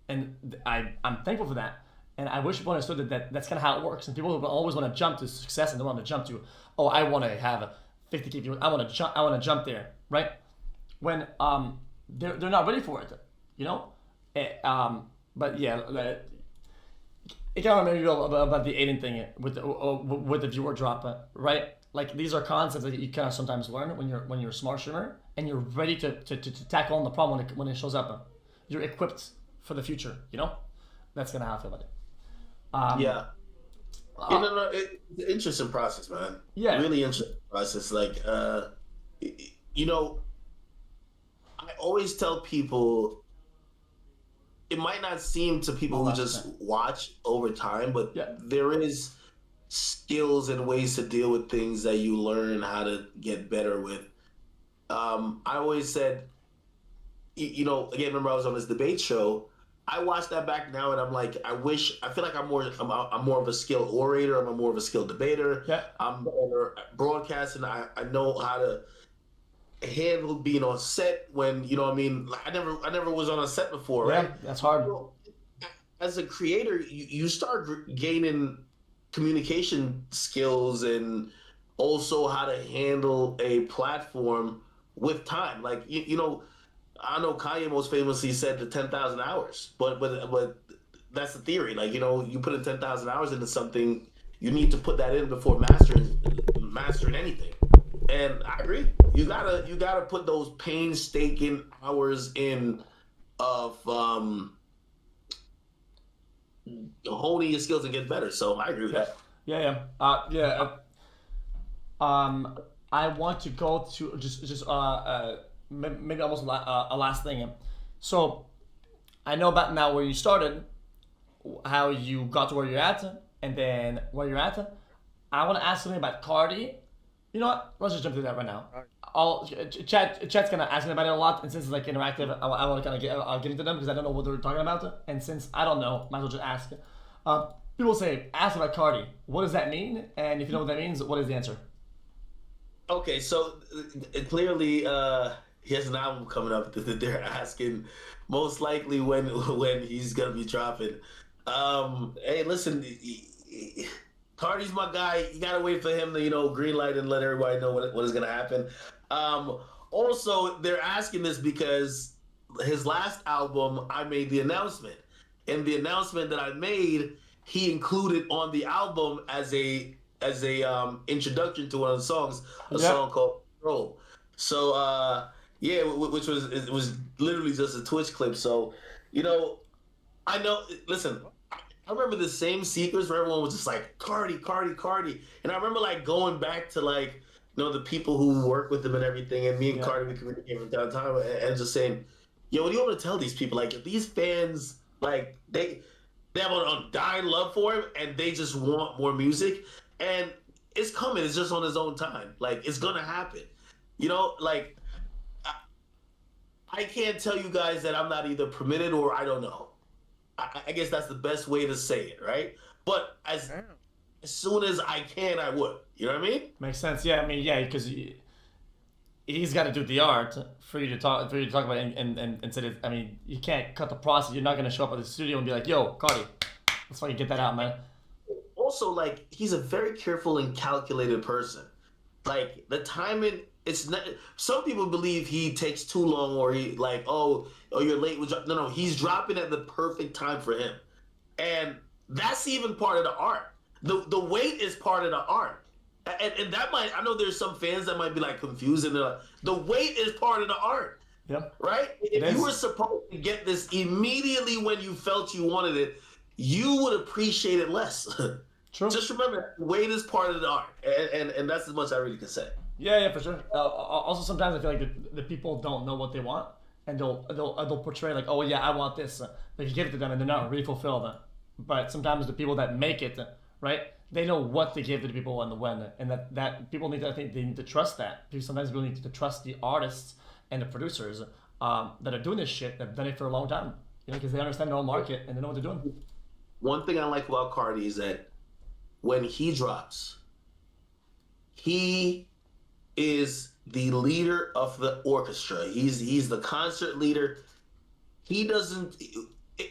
Speaker 2: and I'm thankful for that. And I wish people understood that's kind of how it works. And people always want to jump to success, and they want to jump to, oh, I want to have 50K viewers. I want to jump there, right? When they're not ready for it, you know. But yeah, it kind of made me feel about the Aiden thing with the viewer drop, right? Like, these are concepts that you kind of sometimes learn when you're a smart streamer and you're ready to tackle on the problem when it shows up. You're equipped for the future, you know. That's kind of how I feel about it.
Speaker 1: Yeah. It's an interesting process, man.
Speaker 2: Yeah.
Speaker 1: Really interesting process. Like, you know, I always tell people, it might not seem to people who just watch over time, but there is skills and ways to deal with things that you learn how to get better with. I always said, you know, again, remember I was on this debate show. I watch that back now, and I'm like, I feel like I'm more of a skilled orator. I'm more of a skilled debater.
Speaker 2: Yeah.
Speaker 1: I'm better at broadcasting. I know how to handle being on set when, you know what I mean? I never was on a set before, right?
Speaker 2: Yeah, that's hard.
Speaker 1: So, as a creator, you start gaining communication skills and also how to handle a platform with time. Like, you know, I know Kanye most famously said the 10,000 hours, but that's the theory. Like, you know, you put in 10,000 hours into something, you need to put that in before mastering anything. And I agree. You gotta put those painstaking hours in of honing your skills and get better. So I agree with that.
Speaker 2: I want to go to just maybe almost a last thing. So I know about now where you started, how you got to where you're at, and then where you're at. I want to ask something about Cardi. You know what? Let's just jump to that right now. Chat's gonna ask me about it a lot, and since it's like interactive, I want to kind of I'll get into them because I don't know what they're talking about, and since I don't know, might as well just ask. People say, ask about Cardi. What does that mean? And if you know what that means, what is the answer?
Speaker 1: Okay, so clearly he has an album coming up that they're asking most likely when he's gonna be dropping. Hey, listen, Cardi's my guy. You gotta wait for him to, you know, green light and let everybody know what is gonna happen. Also, they're asking this because his last album, I made the announcement, and the announcement that I made, he included on the album as a introduction to one of the songs, a song called Control. So yeah, which was literally just a Twitch clip. So, you know, I know. Listen, I remember the same sequence where everyone was just like Cardi, Cardi, Cardi, and I remember like going back to like, you know, the people who work with him and everything, and me and Cardi, we communicated from time to time, and just saying, yo, what do you want to tell these people? Like, if these fans, like, they have an undying love for him, and they just want more music, and it's coming. It's just on his own time. Like, it's gonna happen. You know, like, I can't tell you guys that I'm not either permitted or I don't know. I guess that's the best way to say it, right? But as soon as I can, I would. You know what I mean?
Speaker 2: Makes sense. Yeah, I mean, yeah, because he's got to do the art for you to talk about it and say that. I mean, you can't cut the process. You're not going to show up at the studio and be like, "Yo, Cardi, let's fucking get that out, man."
Speaker 1: Also, like, he's a very careful and calculated person. Like, the timing, it's not. Some people believe he takes too long, or he like, oh, you're late. No, he's dropping at the perfect time for him, and that's even part of the art. The wait is part of the art, and that might. I know there's some fans that might be like confused, and they're like, the wait is part of the art.
Speaker 2: Yep.
Speaker 1: Right. If you were supposed to get this immediately when you felt you wanted it, you would appreciate it less.
Speaker 2: True.
Speaker 1: Just remember, wait is part of the art, and that's as much I really can say.
Speaker 2: Yeah, for sure. Also, sometimes I feel like the people don't know what they want, and they'll portray like, oh yeah, I want this. Like, you give it to them, and they're not really fulfilled. But sometimes the people that make it, right, they know what to give to the people and the when, and that people need to. I think they need to trust that. Because sometimes people need to trust the artists and the producers that are doing this shit, that have done it for a long time. You know, because they understand their own market and they know what they're doing.
Speaker 1: One thing I like about Cardi is that when he drops, he is the leader of the orchestra. He's the concert leader. He doesn't.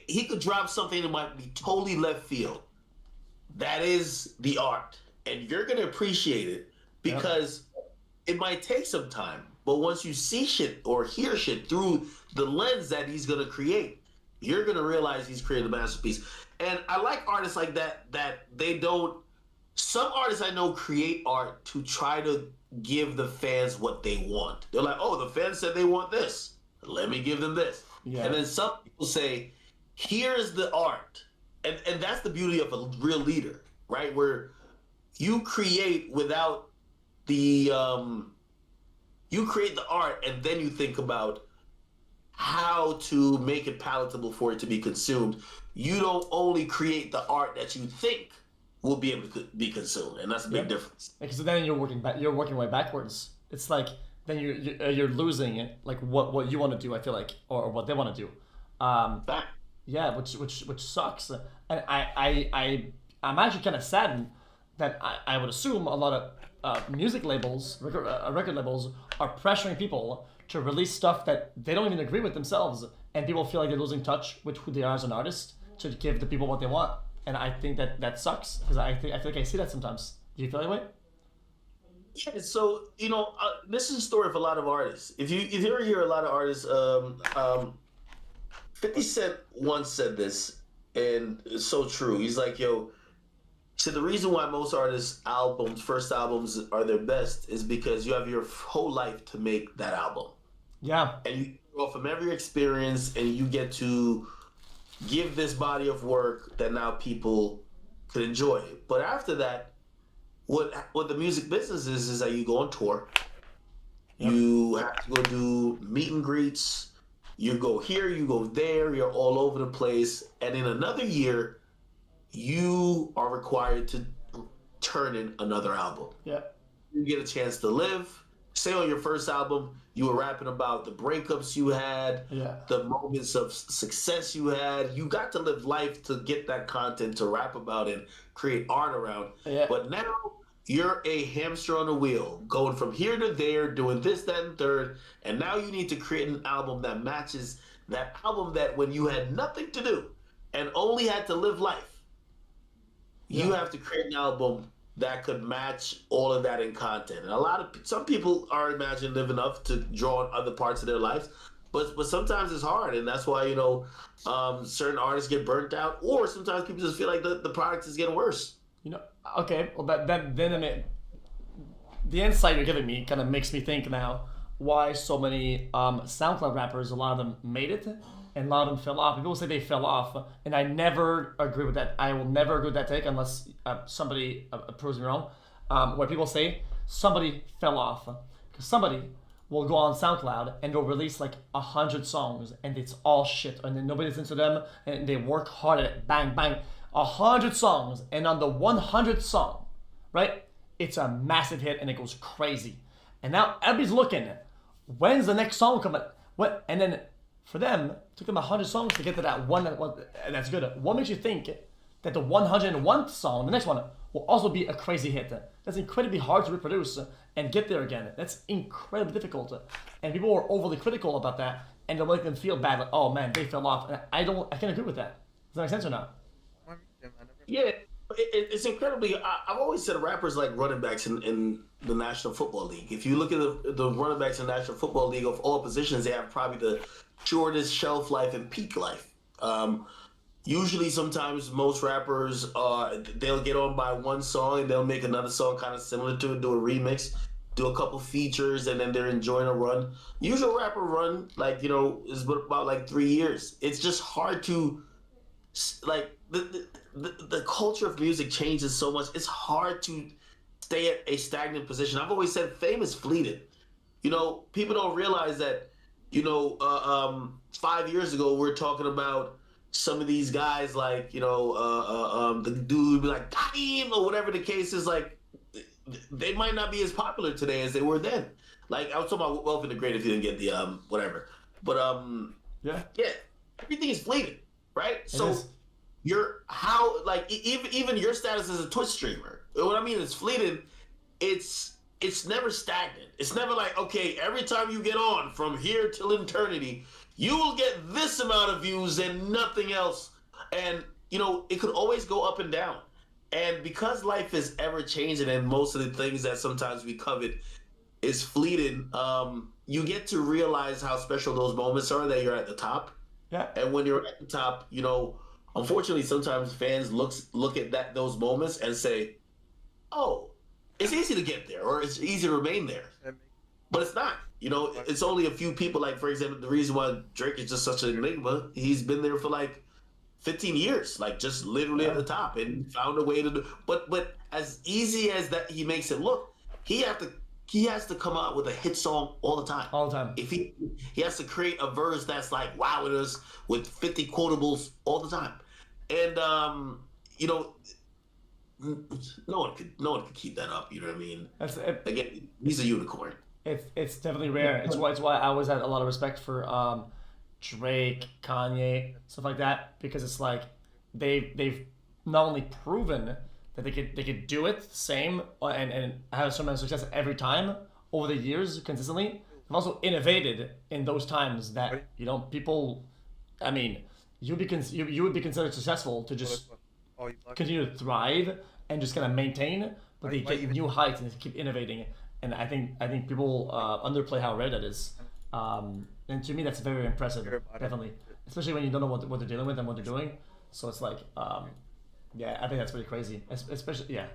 Speaker 1: He could drop something that might be totally left field. That is the art, and you're gonna appreciate it because it might take some time. But once you see shit or hear shit through the lens that he's gonna create, you're gonna realize he's created a masterpiece. And I like artists like that. That they don't. Some artists I know create art to try to give the fans what they want. They're like, oh, the fans said they want this. Let me give them this. Yeah. And then some people say, here's the art. And that's the beauty of a real leader, right? Where you create without the you create the art and then you think about how to make it palatable for it to be consumed. You don't only create the art that you think will be able to be consumed, and that's a big difference.
Speaker 2: Because then you're working way backwards. It's like then you're losing it, like what you want to do. I feel like, or what they want to do. Yeah, which sucks. And I'm actually kind of saddened that I would assume a lot of music labels, record labels, are pressuring people to release stuff that they don't even agree with themselves, and people feel like they're losing touch with who they are as an artist to give the people what they want. And I think that sucks because I feel like I see that sometimes. Do you feel that way?
Speaker 1: Yeah, so this is a story of a lot of artists. If you hear a lot of artists, 50 Cent once said this, and it's so true. He's like, yo, so the reason why most artists' first albums are their best is because you have your whole life to make that album.
Speaker 2: Yeah.
Speaker 1: And you go from every experience and you get to give this body of work that now people could enjoy. But after that, what the music business is that you go on tour. Yep. You have to go do meet and greets. You go here, you go there, you're all over the place. And in another year, you are required to turn in another album.
Speaker 2: Yeah.
Speaker 1: You get a chance to live. Say on your first album, you were rapping about the breakups you had, the moments of success you had. You got to live life to get that content to rap about and create art around. Yeah. But now you're a hamster on a wheel, going from here to there, doing this, that, and third. And now you need to create an album that matches that album that when you had nothing to do and only had to live life, you have to create an album that could match all of that in content. And some people are imaginative enough to draw on other parts of their lives, but sometimes it's hard, and that's why certain artists get burnt out, or sometimes people just feel like the product is getting worse.
Speaker 2: Okay, well then the insight you're giving me kind of makes me think now why so many SoundCloud rappers, a lot of them made it and a lot of them fell off. People say they fell off, and I never agree with that. I will never agree with that take unless somebody proves me wrong. Where people say somebody fell off because somebody will go on SoundCloud and they'll release like 100 songs and it's all shit, and then nobody listens to them, and they work hard at it, bang bang, 100 songs, and on the 100th song, right, it's a massive hit and it goes crazy, and now everybody's looking, when's the next song coming? What? And then for them, it took them 100 songs to get to that one, and that's good. What makes you think that the 101th song, the next one, will also be a crazy hit? That's incredibly hard to reproduce and get there again. That's incredibly difficult. And people are overly critical about that, and they'll make them feel bad, like, oh man, they fell off. And I can't agree with that. Does that make sense or not?
Speaker 1: Yeah, it's incredibly. I've always said rappers like running backs in the National Football League. If you look at the running backs in the National Football League of all positions, they have probably the shortest shelf life and peak life. Usually, sometimes most rappers they'll get on by one song and they'll make another song kind of similar to it, do a remix, do a couple features, and then they're enjoying a run. Usual rapper run is about like 3 years. It's just hard to the culture of music changes so much. It's hard to stay at a stagnant position. I've always said fame is fleeting. People don't realize that. 5 years ago, we're talking about some of these guys like, the dude be like, got him, or whatever the case is. Like, they might not be as popular today as they were then. Like, I was talking about Wealth and the Great if you didn't get the whatever. But yeah, everything is fleeting, right? So even your status as a Twitch streamer. What I mean is fleeting. It's it's never stagnant. It's never like, okay, every time you get on from here till eternity, you will get this amount of views and nothing else. And, you know, it could always go up and down. And because life is ever changing and most of the things that sometimes we covet is fleeting, you get to realize how special those moments are that you're at the top.
Speaker 2: Yeah.
Speaker 1: And when you're at the top, you know, unfortunately, sometimes fans look at those moments and say, "Oh, it's easy to get there, or it's easy to remain there," but it's not. You know, it's only a few people. Like, for example, the reason why Drake is just such an enigma, he's been there for like 15 years, like just literally at the top, and found a way to do. But as easy as that he makes it look, he has to come out with a hit song all the time.
Speaker 2: All the time.
Speaker 1: If he has to create a verse that's like wow, it is with 50 quotables all the time, and you know, no one could keep that up. You know what I mean? Again, he's a unicorn.
Speaker 2: It's definitely rare. It's why I always had a lot of respect for Drake, Kanye, stuff like that, because it's like they've not only proven that they could do it the same and have some amount of success every time over the years consistently. They've also innovated in those times that, you know, people. I mean, you would be considered successful to just continue to thrive and just kind of maintain, but they get new heights and they keep innovating. And I think people underplay how rare that is. And to me, that's very impressive, definitely, especially when you don't know what they're dealing with and what they're doing. So it's like, yeah, I think that's pretty crazy, especially, yeah.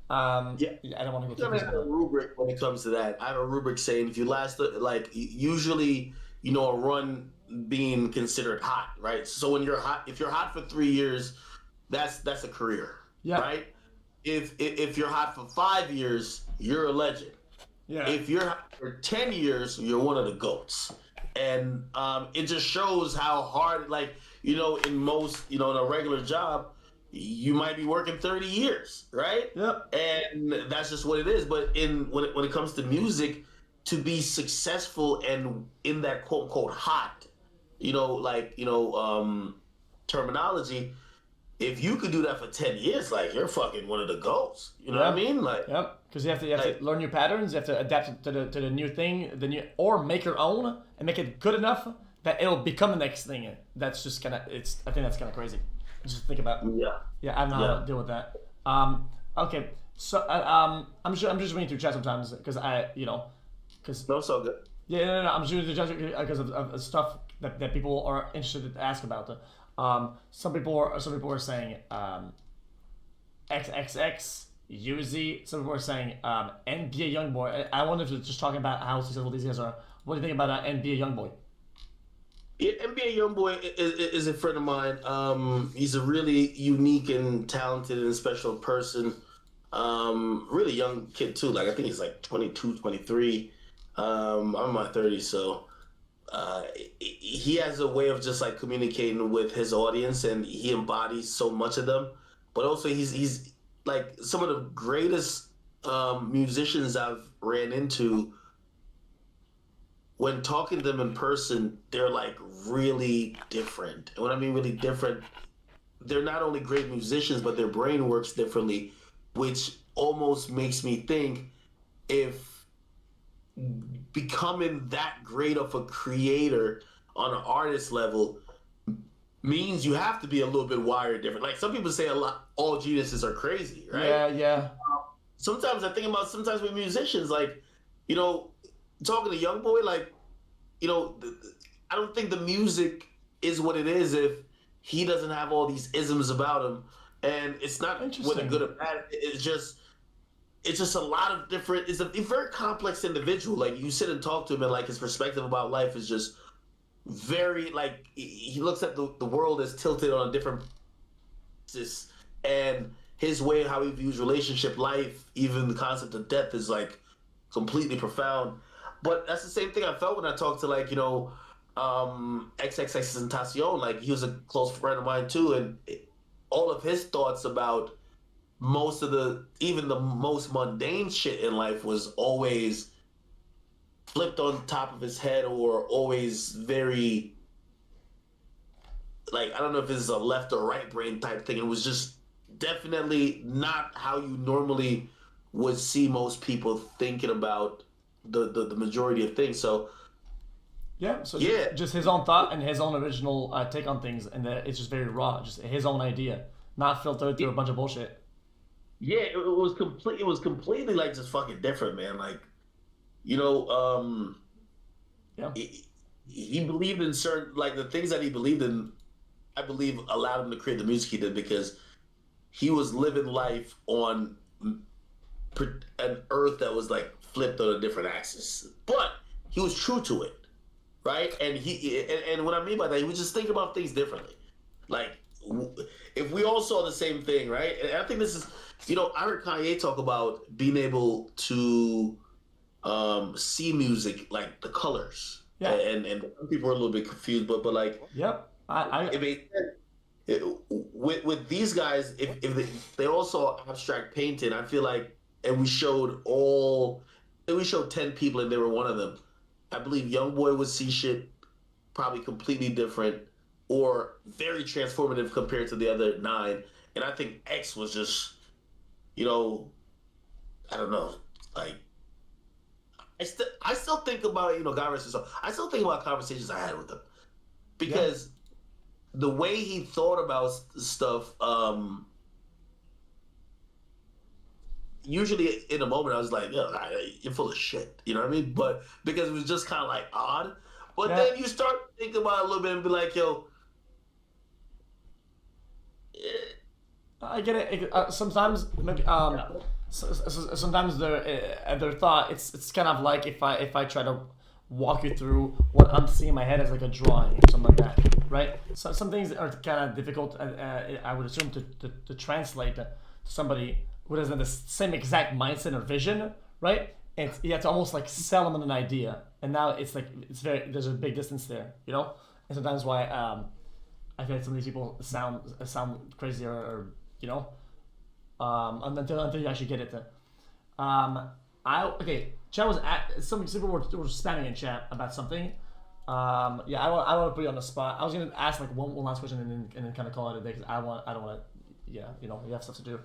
Speaker 2: I don't want to go
Speaker 1: I have a rubric when it comes to that. I have a rubric saying if you last, like, usually, you know, a run being considered hot, right? So when you're hot, if you're hot for 3 years, that's a career, right? If you're hot for 5 years, you're a legend.
Speaker 2: Yeah.
Speaker 1: If you're hot for 10 years, you're one of the GOATs. And it just shows how hard, like, you know, in most, you know, in a regular job, you might be working 30 years, right?
Speaker 2: Yep.
Speaker 1: And that's just what it is. But when it comes to music, to be successful and in that quote unquote hot, you know, like, you know, terminology, if you could do that for 10 years, like, you're fucking one of the GOATs. You know what I mean? Like,
Speaker 2: because you have to learn new patterns, you have to adapt to the new thing, or make your own and make it good enough that it'll become the next thing. That's just kind of, I think that's kind of crazy. Just think about. Yeah, I don't know how to deal with that. Okay, so I'm just reading through chat sometimes because
Speaker 1: no, so good.
Speaker 2: Yeah, no, I'm just reading through chat because of stuff that people are interested to ask about. Some people are saying XXX UZ. Some people are saying NBA YoungBoy. I wonder if you're just talking about how successful these guys are. What do you think about NBA YoungBoy?
Speaker 1: Yeah, NBA YoungBoy is a friend of mine. He's a really unique and talented and special person. Really young kid too. Like, I think he's like 22, 23. I'm in my 30s, so he has a way of just like communicating with his audience, and he embodies so much of them. But also, he's like some of the greatest musicians I've ran into. When talking to them in person, they're like really different. And when I mean really different, they're not only great musicians, but their brain works differently, which almost makes me think if becoming that great of a creator on an artist level means you have to be a little bit wired different. Like, some people say all geniuses are crazy, right?
Speaker 2: Yeah.
Speaker 1: Sometimes I think about with musicians, like, you know, talking to YoungBoy, like, you know, I don't think the music is what it is if he doesn't have all these isms about him. And it's not whether good or bad. It's just a lot of different. It's a very complex individual. Like, you sit and talk to him, and like his perspective about life is just very, like, he looks at the world as tilted on a different basis, and his way of how he views relationship, life, even the concept of death is like completely profound. But that's the same thing I felt when I talked to, like, you know, XXXTentacion. Like, he was a close friend of mine too, and all of his thoughts about even the most mundane shit in life was always flipped on top of his head, or always very, like, I don't know if this is a left or right brain type thing. It was just definitely not how you normally would see most people thinking about the majority of things. So
Speaker 2: Yeah, so
Speaker 1: yeah,
Speaker 2: just his own thought and his own original take on things, and it's just very raw, just his own idea, not filtered through a bunch of bullshit.
Speaker 1: yeah, it was complete. It was completely like just fucking different, man. Like you know,
Speaker 2: Yeah,
Speaker 1: he believed in certain like the things that he believed in. I believe allowed him to create the music he did because he was living life on an earth that was like flipped on a different axis, but he was true to it, right? And what I mean by that, he was just thinking about things differently. Like if we all saw the same thing, right? And I think this is, I heard Kanye talk about being able to see music like the colors,
Speaker 2: yeah,
Speaker 1: and people are a little bit confused, but like
Speaker 2: yep.
Speaker 1: it made sense. With these guys, if they all saw abstract painting, I feel like, and we showed 10 people and they were one of them. I believe YoungBoy would see shit probably completely different or very transformative compared to the other 9. And I think X was just, I don't know, like I still think about God rest his soul. I still think about conversations I had with him because the way he thought about stuff. Usually in a moment I was like, yo, you're full of shit. You know what I mean? But because it was just kind of like odd. But then you start thinking about it a little bit and be like, yo.
Speaker 2: I get it. Sometimes maybe sometimes their thought it's kind of like if I try to walk you through what I'm seeing in my head as like a drawing or something like that, right? So some things are kind of difficult. I would assume to translate to somebody who doesn't have the same exact mindset or vision, right? And you have to almost like sell them an idea, and now it's like there's a big distance there, And sometimes why I feel like some of these people sound crazy or until you actually get it. Chat was some people were spamming in chat about something. I want to put you on the spot. I was gonna ask like one last question and then kind of call it a day because I don't want to. Yeah, you have stuff to do.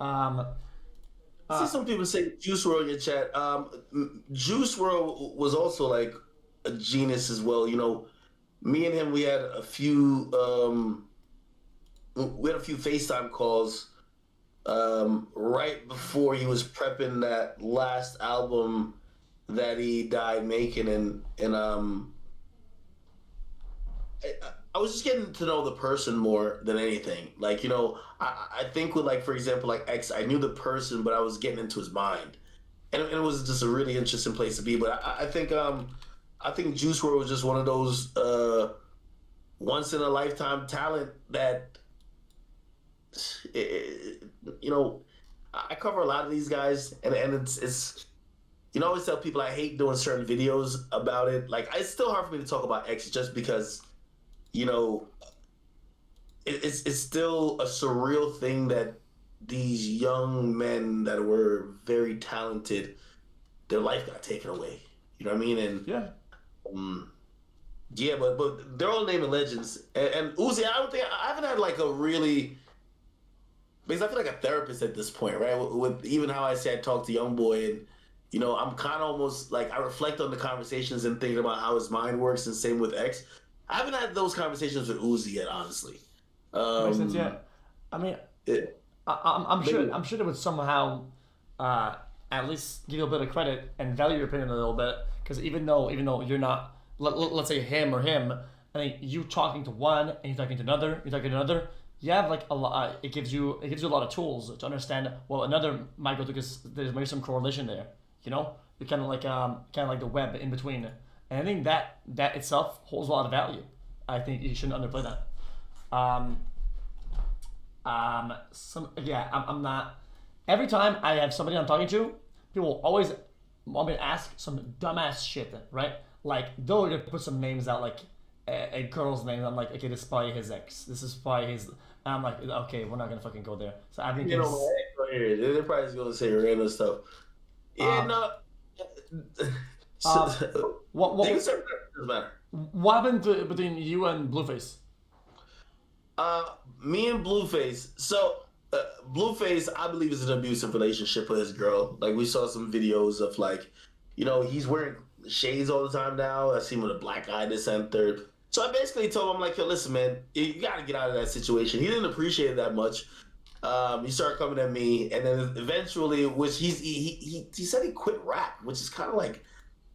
Speaker 1: I see some people say Juice WRLD in your chat. Juice WRLD was also like a genius as well. Me and him, we had a few FaceTime calls right before he was prepping that last album that he died making, and I was just getting to know the person more than anything. Like, I think with like, for example, like X, I knew the person, but I was getting into his mind, and it was just a really interesting place to be. But I think Juice WRLD was just one of those once in a lifetime talent that, I cover a lot of these guys, and it's. I always tell people I hate doing certain videos about it. Like, it's still hard for me to talk about X just because, it's still a surreal thing that these young men that were very talented, their life got taken away. You know what I mean? And but they're all naming legends. And Uzi, I haven't had like a really, because I feel like a therapist at this point, right? With even how I say I talk to YoungBoy, and I'm kind of almost like I reflect on the conversations and thinking about how his mind works, and same with X. I haven't had those conversations with Uzi yet, honestly.
Speaker 2: Makes sense, yeah. I mean, I'm sure they would somehow at least give you a bit of credit and value your opinion a little bit, because even though you're not, let's say him, I think you talking to one and you're talking to another, you have like a lot. It gives you a lot of tools to understand. Well, another might go to, because there's maybe some correlation there. You're kind of like the web in between, and I think that itself holds a lot of value. I think you shouldn't underplay that. I'm not. Every time I have somebody I'm talking to, people always want me to ask some dumbass shit, right? Like they'll put some names out, like a girl's name. I'm like, okay, this is probably his ex. This is probably his. And I'm like, okay, we're not gonna fucking go there. So I think
Speaker 1: right here. They're probably just gonna say random stuff. Yeah, no.
Speaker 2: What happened between you and Blueface?
Speaker 1: Me and Blueface. So Blueface, I believe, is an abusive relationship with his girl. Like we saw some videos of like, he's wearing shades all the time now. I see him with a black eye, this and third. So I basically told him like, yo, listen, man, you got to get out of that situation. He didn't appreciate it that much. He started coming at me, and then eventually, which he said he quit rap, which is kind of like,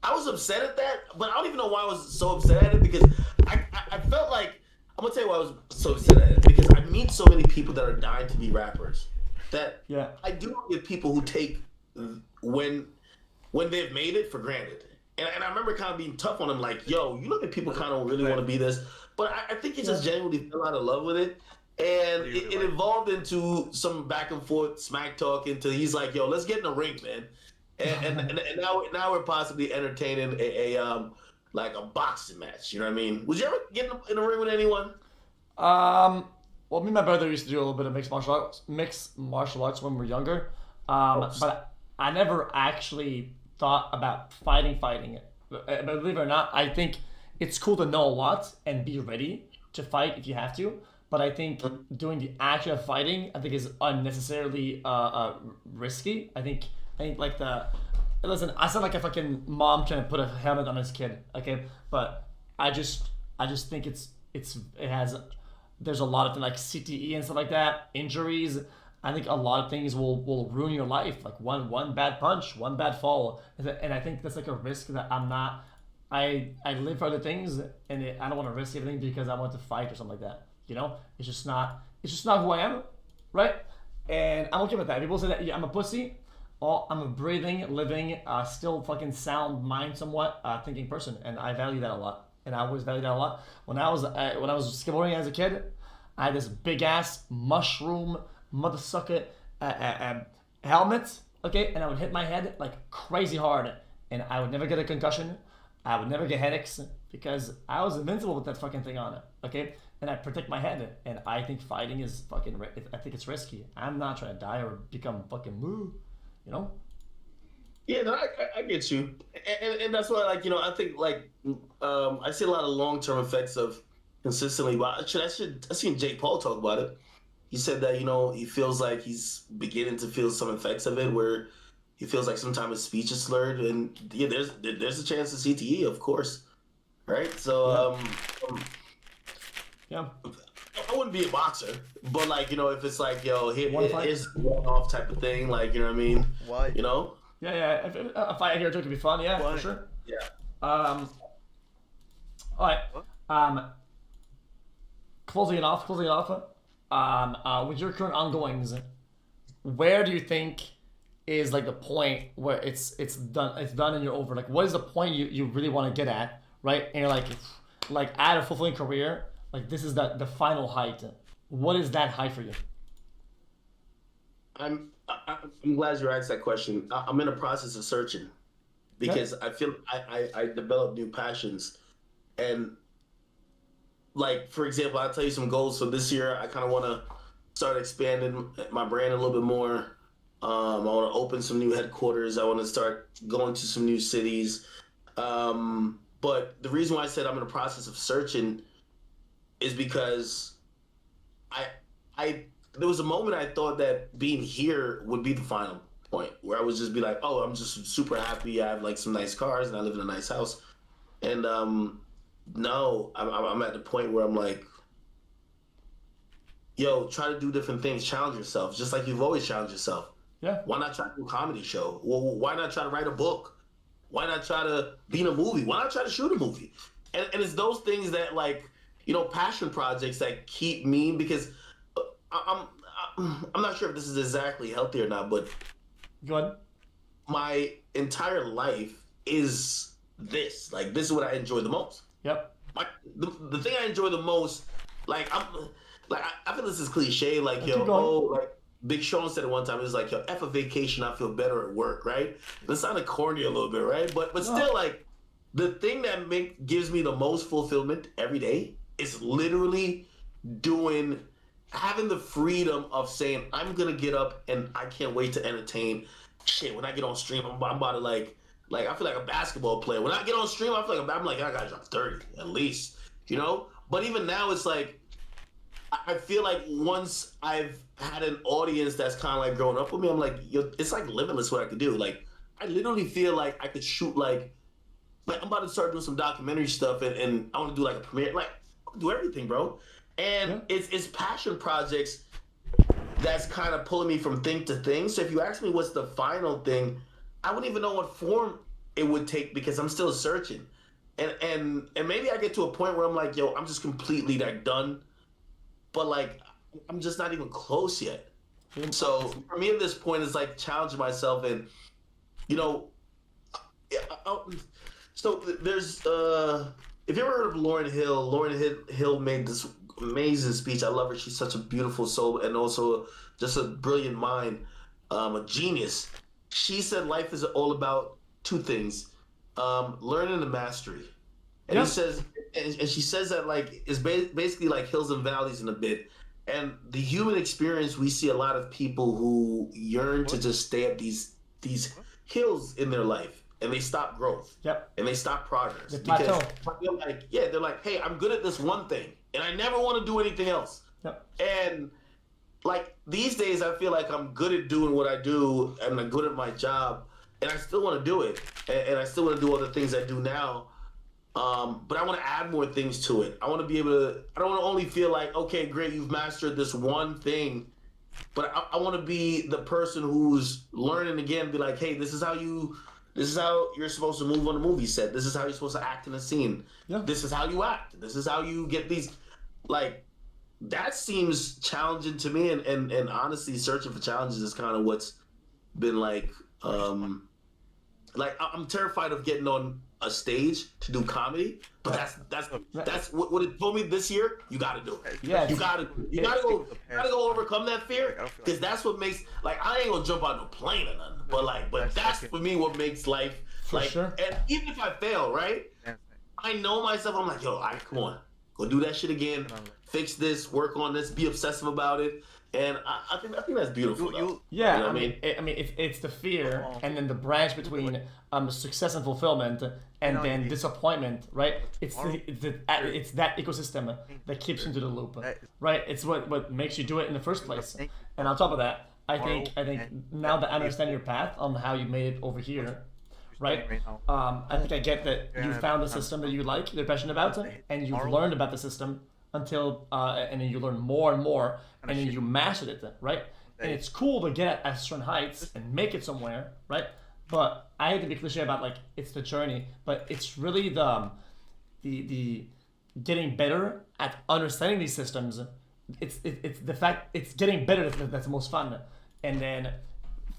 Speaker 1: I was upset at that, but I don't even know why I was so upset at it because I felt like, I'm gonna tell you why I was so upset at it, because I meet so many people that are dying to be rappers that I do get people who take when they've made it for granted. And I remember kind of being tough on him, like, yo, you look at people kind of really want to be this, but I think he just genuinely fell out of love with it. And it evolved into some back and forth smack talk into he's like, yo, let's get in the ring, man. And now we're possibly entertaining a like a boxing match. You know what I mean? Would you ever get in the ring with anyone?
Speaker 2: Well, me and my brother used to do a little bit of mixed martial arts when we were younger. But I never actually thought about fighting. But believe it or not, I think it's cool to know a lot and be ready to fight if you have to. But I think doing the action of fighting, I think, is unnecessarily risky. I think like listen, I sound like a fucking mom trying to put a helmet on his kid, okay? But I just think there's a lot of like CTE and stuff like that, injuries. I think a lot of things will ruin your life, like one bad punch, one bad fall, and I think that's like a risk that I'm not. I live for other things, and I don't want to risk everything because I want to fight or something like that. It's just not who I am, right? And I'm okay with that. People say that I'm a pussy. I'm a breathing, living, still fucking sound mind, somewhat thinking person, and I value that a lot. And I always value that a lot. When I was skateboarding as a kid, I had this big ass mushroom motherfucker helmet, okay, and I would hit my head like crazy hard, and I would never get a concussion. I would never get headaches because I was invincible with that fucking thing on it, okay? And I protect my head, and I think fighting is fucking. I think it's risky. I'm not trying to die or become fucking moo,
Speaker 1: Yeah, no, I get you, and that's why, like, I think like I see a lot of long-term effects of consistently. But I seen Jake Paul talk about it. He said that he feels like he's beginning to feel some effects of it, where he feels like sometimes his speech is slurred, and yeah, there's a chance of CTE, of course, right? So
Speaker 2: yeah.
Speaker 1: I wouldn't be a boxer, but like if it's like here's one-off type of thing, like what I mean?
Speaker 3: Why?
Speaker 2: Yeah. If a fight here or two could be fun, yeah,
Speaker 3: Why?
Speaker 2: for sure.
Speaker 1: Yeah.
Speaker 2: All right. Closing it off. With your current ongoings, where do you think is like the point where it's done and you're over? Like, what is the point you really want to get at, right? And you're like at a fulfilling career, like this is the final height. What is that height for you?
Speaker 1: I'm glad you asked that question. I'm in a process of searching because I feel I develop new passions, and like for example, I'll tell you some goals. So this year, I kind of want to start expanding my brand a little bit more. I want to open some new headquarters. I want to start going to some new cities. But the reason why I said I'm in the process of searching is because there was a moment I thought that being here would be the final point, where I would just be like, oh, I'm just super happy. I have like some nice cars and I live in a nice house. And no, I'm at the point where I'm like, yo, try to do different things, challenge yourself, just like you've always challenged yourself.
Speaker 2: Yeah.
Speaker 1: Why not try to do a comedy show? Well, why not try to write a book? Why not try to be in a movie? Why not try to shoot a movie? And it's those things that like, passion projects that keep me, because I'm not sure if this is exactly healthy or not, but
Speaker 2: go ahead.
Speaker 1: My entire life is this. Like, this is what I enjoy the most.
Speaker 2: Yep.
Speaker 1: The thing I enjoy the most, like I feel this is cliche, like like Big Sean said it one time. It was like, yo, F a vacation, I feel better at work, right? That sounded corny a little bit, right? But still, like, the thing that gives me the most fulfillment every day is literally having the freedom of saying, I'm gonna get up and I can't wait to entertain. Shit, when I get on stream, I'm about to like I feel like a basketball player. When I get on stream, I feel like I gotta drop 30 at least, But even now, it's like I feel like once I've had an audience that's kind of like growing up with me, I'm like, yo, it's like limitless what I could do. Like, I literally feel like I could shoot like I'm about to start doing some documentary stuff, and I want to do like a premiere. Like, I can do everything, bro. And it's passion projects that's kind of pulling me from thing to thing. So if you ask me what's the final thing, I wouldn't even know what form it would take because I'm still searching. And maybe I get to a point where I'm like, yo, I'm just completely like done. But like I'm just not even close yet. So for me at this point it's like challenging myself and you know so there's if you ever heard of Lauren Hill made this amazing speech. I love her. She's such a beautiful soul and also just a brilliant mind, a genius. She said life is all about two things, learning and mastery. And he says, and she says that like it's basically like hills and valleys in a bit. And the human experience, we see a lot of people who yearn to just stay at these hills in their life, and they stop growth. And they stop progress because they're like, hey, I'm good at this one thing, and I never want to do anything else. And like these days, I feel like I'm good at doing what I do, and I'm good at my job, and I still want to do it, and I still want to do all the things I do now. But I want to add more things to it. I want to be able to. I don't want to only feel like, okay, great, you've mastered this one thing, but I want to be the person who's learning again. Be like, hey, this is how you're supposed to move on a movie set. This is how you're supposed to act in a scene. This is how you act. This is how you get these. Like, that seems challenging to me, and honestly, searching for challenges is kind of what's been like. Like I'm terrified of getting on a stage to do comedy, but that's what it told me this year. You got to do it. You got to go overcome that fear, because that's what makes, like, I ain't gonna jump on no plane or nothing, but that's for me what makes life and even if I fail, right, I know myself. I'm like, yo, come on, go do that shit again, fix this, work on this, be obsessive about it. And I think that's beautiful. You know what I mean,
Speaker 2: it's the fear, and then the branch between success and fulfillment, and then disappointment, right? It's that ecosystem that keeps you into the loop, right? It's what makes you do it in the first place. And on top of that, I think now that I understand your path on how you made it over here, right? I think I get that you found a system that you like, you're passionate about, and you've learned about the system until and then you learn more and more, and then you mastered it, right? And it's cool to get at certain heights and make it somewhere, right? But I hate to be cliche about like it's the journey, but it's really the getting better at understanding these systems. It's the fact it's getting better that's the most fun, and then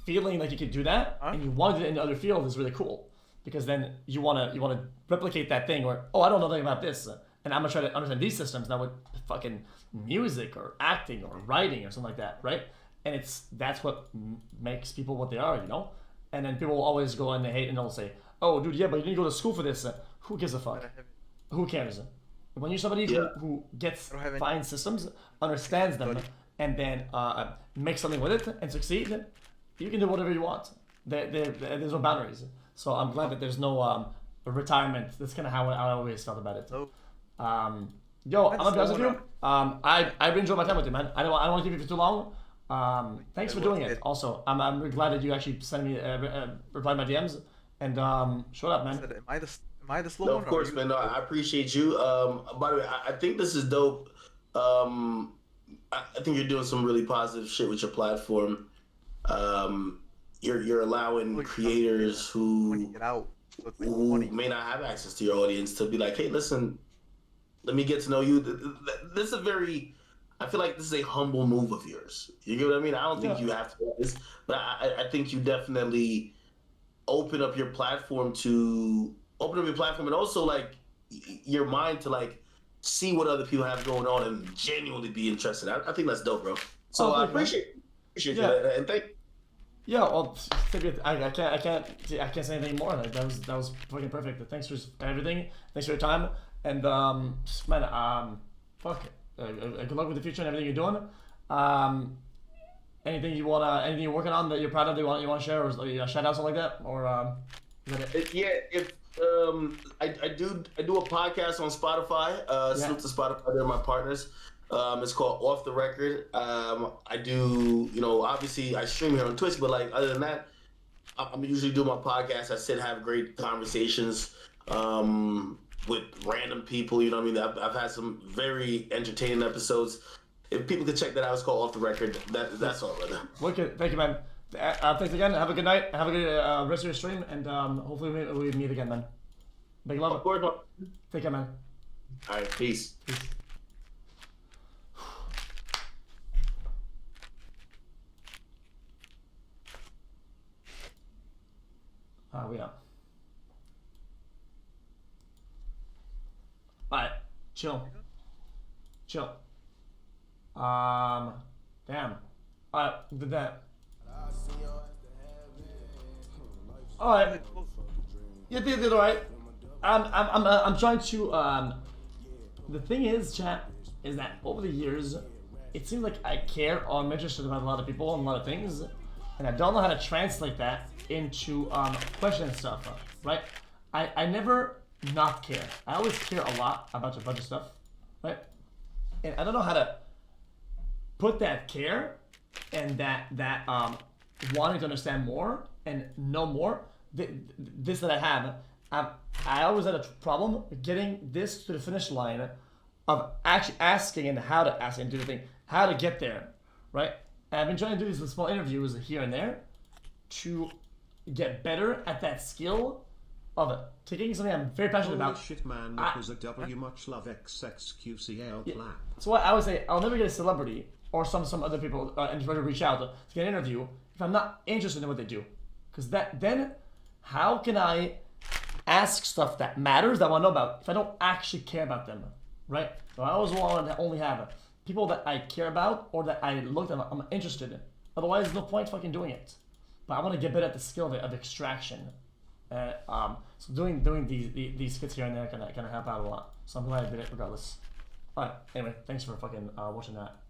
Speaker 2: feeling like you can do that and you want to do it in the other field is really cool, because then you wanna replicate that thing where, oh, I don't know anything about this, and I'm gonna try to understand these systems now with fucking music or acting or writing or something like that, right? And that's what makes people what they are, you know? And then people will always go and they hate and they'll say, oh, dude, yeah, but you didn't go to school for this. Who gives a fuck? Who cares? When you're somebody who finds systems, understands them, and then makes something with it and succeed, you can do whatever you want. There's no boundaries. So I'm glad that there's no retirement. That's kind of how I always felt about it. Yo, I'm gonna be honest with you. I really enjoyed my time with you, man. I don't want to keep you for too long. Thanks for doing it. Also, I'm really glad that you actually sent me replied my DMs and showed up, man.
Speaker 3: Am I the slow
Speaker 1: one?
Speaker 3: No,
Speaker 1: of course, man. No, I appreciate you. By the way, I think this is dope. I think you're doing some really positive shit with your platform. You're allowing creators who may not have access to your audience to be like, hey, listen, let me get to know you. This is a very, I feel like this is a humble move of yours. You get what I mean? I don't think you have to do this, but I think you definitely open up your platform and also like your mind to like see what other people have going on and genuinely be interested. I think that's dope, bro. So I appreciate you, and thank.
Speaker 2: Yeah, well, I can't say anything more. Like, that was fucking perfect. Thanks for everything. Thanks for your time. And man, fuck it. Good luck with the future and everything you're doing. Anything you're working on that you're proud of that you want to share, or shout out something like that, or
Speaker 1: if I do a podcast on Spotify. Salute to Spotify, they're my partners. It's called Off the Record. I do, obviously I stream here on Twitch, but like other than that, I'm usually doing my podcast. I sit have great conversations with random people. You know what I mean? I've had some very entertaining episodes. If people could check that out, it's called Off the Record. That's all, brother.
Speaker 2: Wicked. Thank you, man. Thanks again. Have a good night. Have a good rest of your stream, and hopefully we meet again, man. Big love.
Speaker 1: Of course, man.
Speaker 2: Take care, man.
Speaker 1: All right, peace.
Speaker 2: We are. Alright, chill. Chill. Damn. Alright, did that. Alright. You did alright. I'm trying to, the thing is, chat, is that over the years, it seems like I care or I'm interested about a lot of people and a lot of things, and I don't know how to translate that into question and stuff, right? I never not care. I always care a lot about a bunch of stuff, right? And I don't know how to put that care and that wanting to understand more and know more. This that I have, I always had a problem getting this to the finish line of actually asking and how to ask and do the thing, how to get there, right? And I've been trying to do these small interviews here and there to get better at that skill of taking something I'm very passionate about.
Speaker 3: Shit, man, that was a W. Much love xQc clap.
Speaker 2: So what I would say, I'll never get a celebrity or some other people and try to reach out to get an interview if I'm not interested in what they do, because then how can I ask stuff that matters that I want to know about if I don't actually care about them, right? So I always want to only have people that I care about or that I look at, I'm interested in. Otherwise, there's no point fucking doing it. But I want to get better at the skill of extraction. So doing these skits here and there can help out a lot. So I'm glad I did it regardless. Alright, anyway, thanks for fucking watching that.